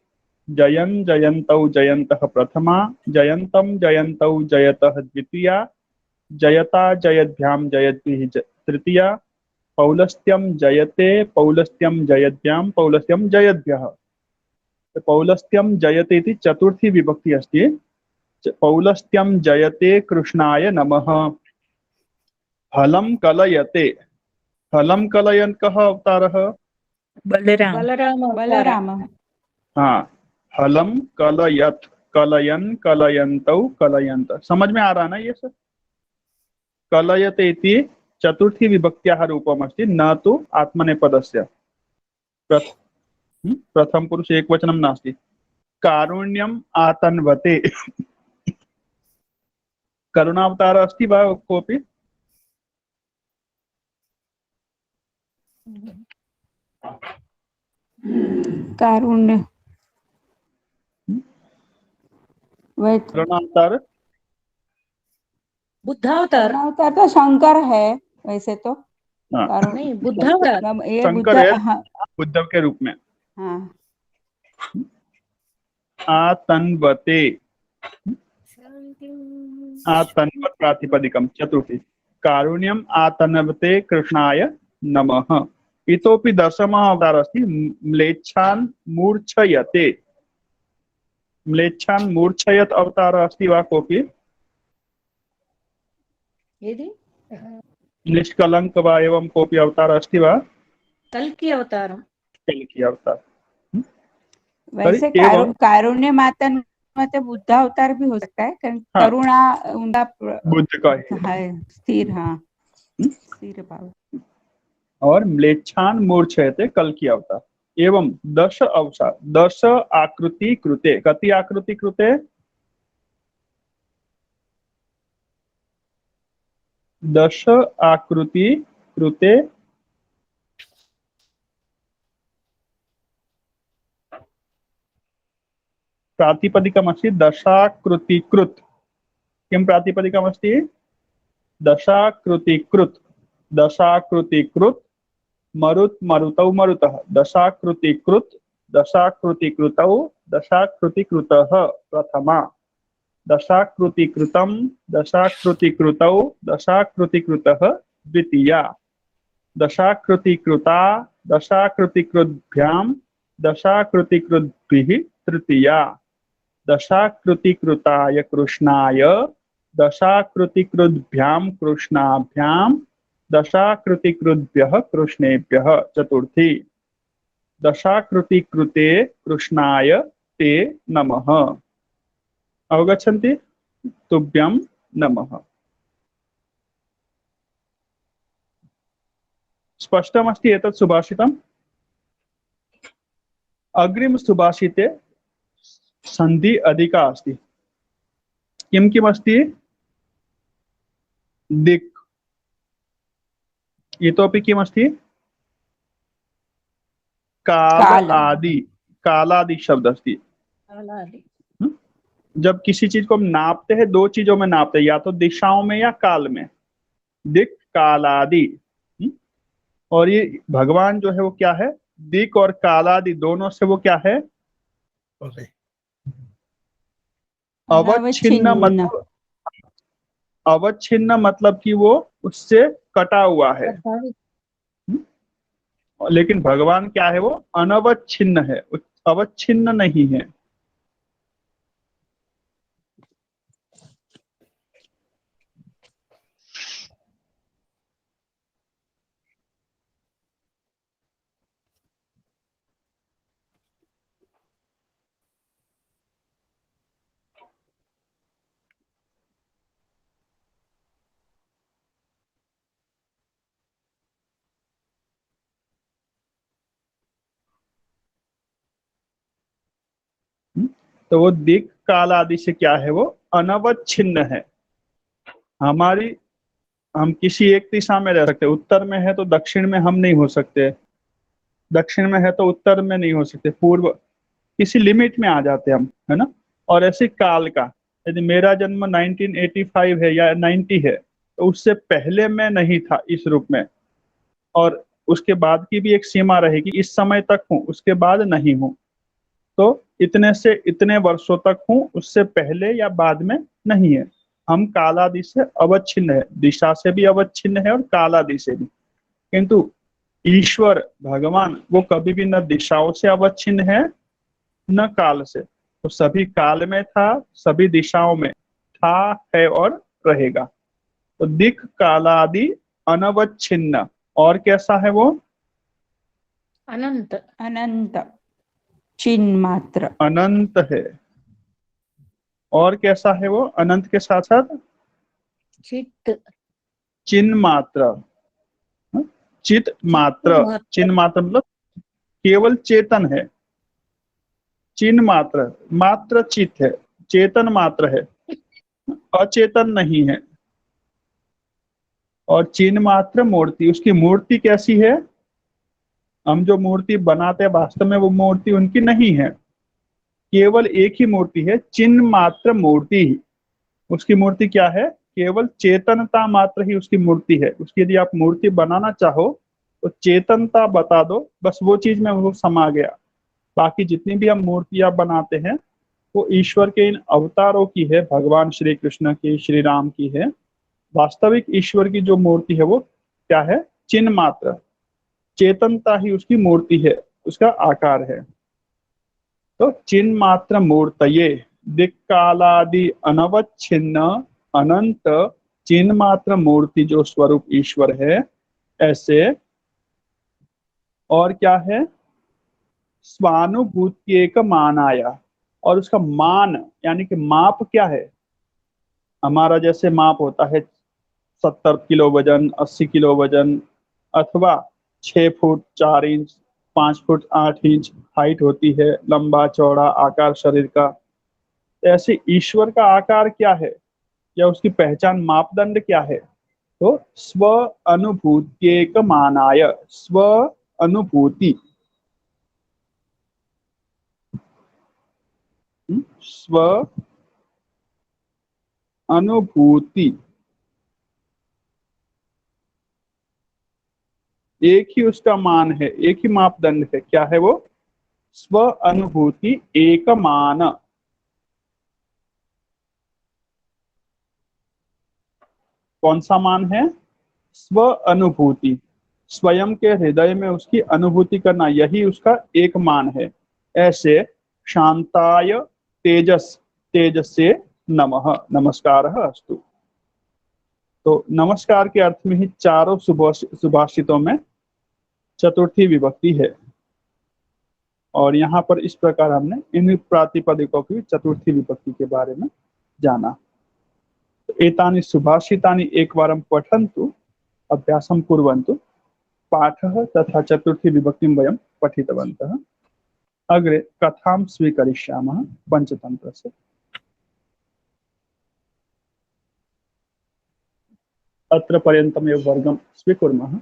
Speaker 1: जयन्, जयन्तौ, जयन्तः प्रथमा, जयन्तं, जयन्तौ, जयतः द्वितीया, जयता, जयद्भ्याम, जयद्भिः तृतीया, पौलस्त्यं जयते, पौलस्त्यं जयद्भ्याम, पौलस्त्यं जयद्भ्यः। पौलस्त्यं जयते इति चतुर्थी विभक्ति अस्ति। पौलस्त्यं जयते कृष्णाय नमः। हलं कलयते, हलं कलयन् कः अवतारः?
Speaker 4: बलराम
Speaker 8: बलराम अवतार
Speaker 5: बलराम
Speaker 1: हाँ, हलम कलयत, कलयन कलयन्तौ कलयंत। समझ में आ रहा ना ये सब? कलयते इति चतुर्थी विभक्त्याः रूपमस्ति, न तु आत्मनेपदस्य। प्रथम पुरुष एकवचनं नास्ति। कारुण्यम आतन्वते करुणावतार अस्ति वा कोऽपि?
Speaker 5: कारुण्य
Speaker 1: करुणावतार
Speaker 8: बुद्धावतार
Speaker 5: अवतार तो शंकर है वैसे तो।
Speaker 1: हाँ,
Speaker 5: कारुण्य
Speaker 8: नहीं बुद्धावतार
Speaker 5: ये
Speaker 1: शंकर है
Speaker 5: हाँ
Speaker 1: उद्धव के रूप में।
Speaker 5: हाँ
Speaker 1: आतन्वते, आतन्वत प्रातिपदिकम चतुर्थी। कारुण्यम आतन्वते कृष्णाय नमः। इतोपि दशमः अवतार अस्ति, म्लेच्छान् मूर्छयते। म्लेच्छान् मूर्छयत अवतार अस्ति वा कोऽपि?
Speaker 8: यदि
Speaker 1: निष्कलंक वा एवं कोऽपि अवतार अस्ति वा?
Speaker 8: कल्कि अवतारम।
Speaker 1: कल्कि अवतार।
Speaker 5: वैसे
Speaker 1: एवं
Speaker 5: कारुण्य मातन मतलब बुद्ध अवतार भी हो सकता है,
Speaker 1: हाँ,
Speaker 5: करुणा उनका
Speaker 1: बुद्ध का है।
Speaker 5: है स्थिर, हाँ स्थिर भाव।
Speaker 1: और म्लेच्छान मूर्छयते कल्कि अवतार। एवं दश अवतार, दश आकृति कृते। कति आकृति कृते? 10 आकृति कृते प्रातिपदिकमस्ति दशाकृतिकृत। किं प्रातिपदिकमस्ति? दशाकृतिकृत। दशाकृतिकृत मरुत् मरुतौ मरुतः। दशाकृतिकृत दशाकृतिकृतौ दशाकृतिकृतः प्रथमा। दशाकृतिकृतं दशाकृतिकृतौ दशाकृतिकृतः द्वितीया। दशाकृतिकृता दशाकृतिकृद्भ्यां दशाकृतिकृद्भिः तृतीया। दशाकृतिकृताय कृष्णाय दशाकृतिकृद्भ्यां कृष्णाभ्यां दशाकृतिकृद्भ्यः कृष्णेभ्यः चतुर्थी। दशाकृतिकृते कृष्णाय ते नमः। अवगच्छन्ति? तुभ्यं नमः। स्पष्टमस्ति एतत् सुभाषितम्? अग्रिम सुभाषिते संधि अधिका अस्ति। किं किम् अस्ति? दिक्। इतोपि किमस्ति? काल आदि। कालादि शब्द अस्ति।
Speaker 8: कालादि।
Speaker 1: जब किसी चीज को हम नापते हैं, दो चीजों में नापते हैं, या तो दिशाओं में या काल में। दिक् कालादि। और ये भगवान जो है वो क्या है? दिक् और कालादि दोनों से वो क्या है? अवच्छिन्न। मतलब अवच्छिन्न मतलब कि वो उससे कटा हुआ है। लेकिन भगवान क्या है? वो अनवच्छिन्न है, अवच्छिन्न नहीं है। तो वो दिक् काल आदि से क्या है? वो अनवच्छिन्न है। हम किसी एक दिशा में रह सकते, उत्तर में है तो दक्षिण में हम नहीं हो सकते, दक्षिण में है तो उत्तर में नहीं हो सकते, पूर्व किसी लिमिट में आ जाते हम, है ना। और ऐसे काल का, यदि मेरा जन्म 1985 है या 90 है तो उससे पहले मैं नहीं था इस रूप में, और उसके बाद की भी एक सीमा रहेगी, इस समय तक हूँ उसके बाद नहीं हूँ। तो इतने से इतने वर्षों तक हूँ, उससे पहले या बाद में नहीं है। हम कालादि से अवच्छिन्न है, दिशा से भी अवच्छिन्न है और कालादि से भी। किंतु ईश्वर भगवान वो कभी भी न दिशाओं से अवच्छिन्न है न काल से। तो सभी काल में था, सभी दिशाओं में था, है और रहेगा। तो दिक् कालादि अनवच्छिन्न। और कैसा है वो?
Speaker 8: अनंत
Speaker 5: अनंत चिन्ह मात्र
Speaker 1: अनंत है। और कैसा है वो अनंत के साथ साथ?
Speaker 8: चित्त
Speaker 1: चिन्ह मात्र, चित मात्र।
Speaker 8: मात्र।
Speaker 1: चिन्ह मात्र मतलब केवल चेतन है। चिन्ह मात्र, मात्र चित है, चेतन मात्र है, अचेतन नहीं है। और चिन्ह मात्र मूर्ति, उसकी मूर्ति कैसी है? हम जो मूर्ति बनाते हैं वास्तव में वो मूर्ति उनकी नहीं है, केवल एक ही मूर्ति है, चिन्ह मात्र मूर्ति ही। उसकी मूर्ति क्या है? केवल चेतनता मात्र ही उसकी मूर्ति है। उसकी यदि आप मूर्ति बनाना चाहो तो चेतनता बता दो, बस वो चीज में वो समा गया। बाकी जितनी भी हम मूर्तियां बनाते हैं वो ईश्वर के इन अवतारों की है, भगवान श्री कृष्ण की, श्री राम की है। वास्तविक ईश्वर की जो मूर्ति है वो क्या है? चिन्ह मात्र, चेतनता ही उसकी मूर्ति है, उसका आकार है। तो चिन्ह मात्र मूर्तये दिक्कालादि अनवच्छिन्न अनंत चिन्ह मात्र मूर्ति जो स्वरूप ईश्वर है, ऐसे और क्या है? स्वानुभूति एक मानाया, और उसका मान यानी कि माप क्या है? हमारा जैसे माप होता है 70 किलो वजन, 80 किलो वजन, अथवा 6 foot 4 inch, 5 foot 8 inch height होती है, लंबा चौड़ा आकार शरीर का। ऐसे ईश्वर का आकार क्या है या उसकी पहचान मापदंड क्या है? तो स्व अनुभूत्येक मानाय, स्व अनुभूति, स्व अनुभूति, एक ही उसका मान है, एक ही मापदंड है। क्या है वो? स्व अनुभूति एक मान। कौन सा मान है? स्व अनुभूति, स्वयं के हृदय में उसकी अनुभूति करना, यही उसका एक मान है। ऐसे शांताय तेजस, तेजस से नमः, नमस्कार अस्तु। तो नमस्कार के अर्थ में ही चारों सुभाषितों में चतुर्थी विभक्ति है। और यहाँ पर इस प्रकार हमने इन प्रातिपदिकों की चतुर्थी विभक्ति के बारे में जाना। एतानि सुभाषितानि एकवारं पठन्तु अभ्यासं कुर्वन्तु। पाठः तथा चतुर्थी विभक्तिं वयं पठितवन्तः। अग्रे कथां स्वीकरिष्यामः पञ्चतन्त्रस्य। अत्र पर्यन्तमेव वर्गं स्वीकुर्मः।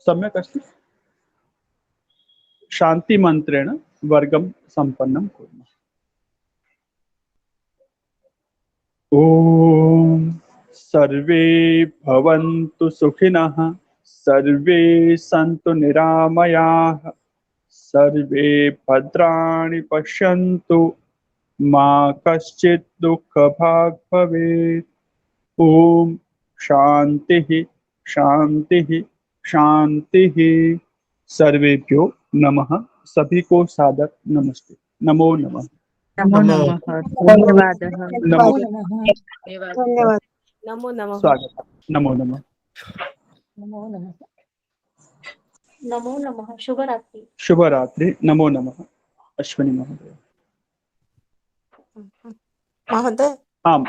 Speaker 1: सम्यक् अस्ति? शान्तिमन्त्रेण वर्गं सम्पन्नं कुर्मः। ॐ सर्वे भवन्तु सुखिनः, सर्वे सन्तु निरामयाः, सर्वे भद्राणि पश्यन्तु, मा कश्चित् दुःखभाग् भवेत्। ॐ शान्तिः शान्तिः शान्तिः। सर्वेभ्यो नमः। सभी को सादर नमस्ते। नमो नमः।
Speaker 4: नमो नमः। धन्यवादः।
Speaker 1: नमो
Speaker 2: धन्यवाद। नमो नमः।
Speaker 1: स्वागत। नमो नमः।
Speaker 8: नमो नमः। नमो नमः। शुभ रात्रि।
Speaker 1: शुभ रात्रि। नमो नमः। अश्विनी महोदय।
Speaker 2: महोदय,
Speaker 1: आम।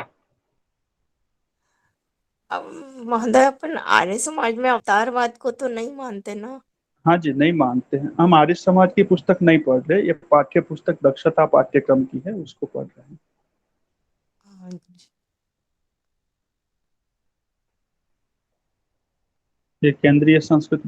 Speaker 2: महोदय अपन आर्य समाज में अवतारवाद को तो नहीं मानते ना?
Speaker 1: हाँ जी, नहीं मानते हैं। हम आर्य समाज की पुस्तक नहीं पढ़ रहे, ये पाठ्य पुस्तक दक्षता पाठ्यक्रम की है, उसको पढ़ रहे हैं।
Speaker 2: हाँ जी।
Speaker 1: ये केंद्रीय संस्कृत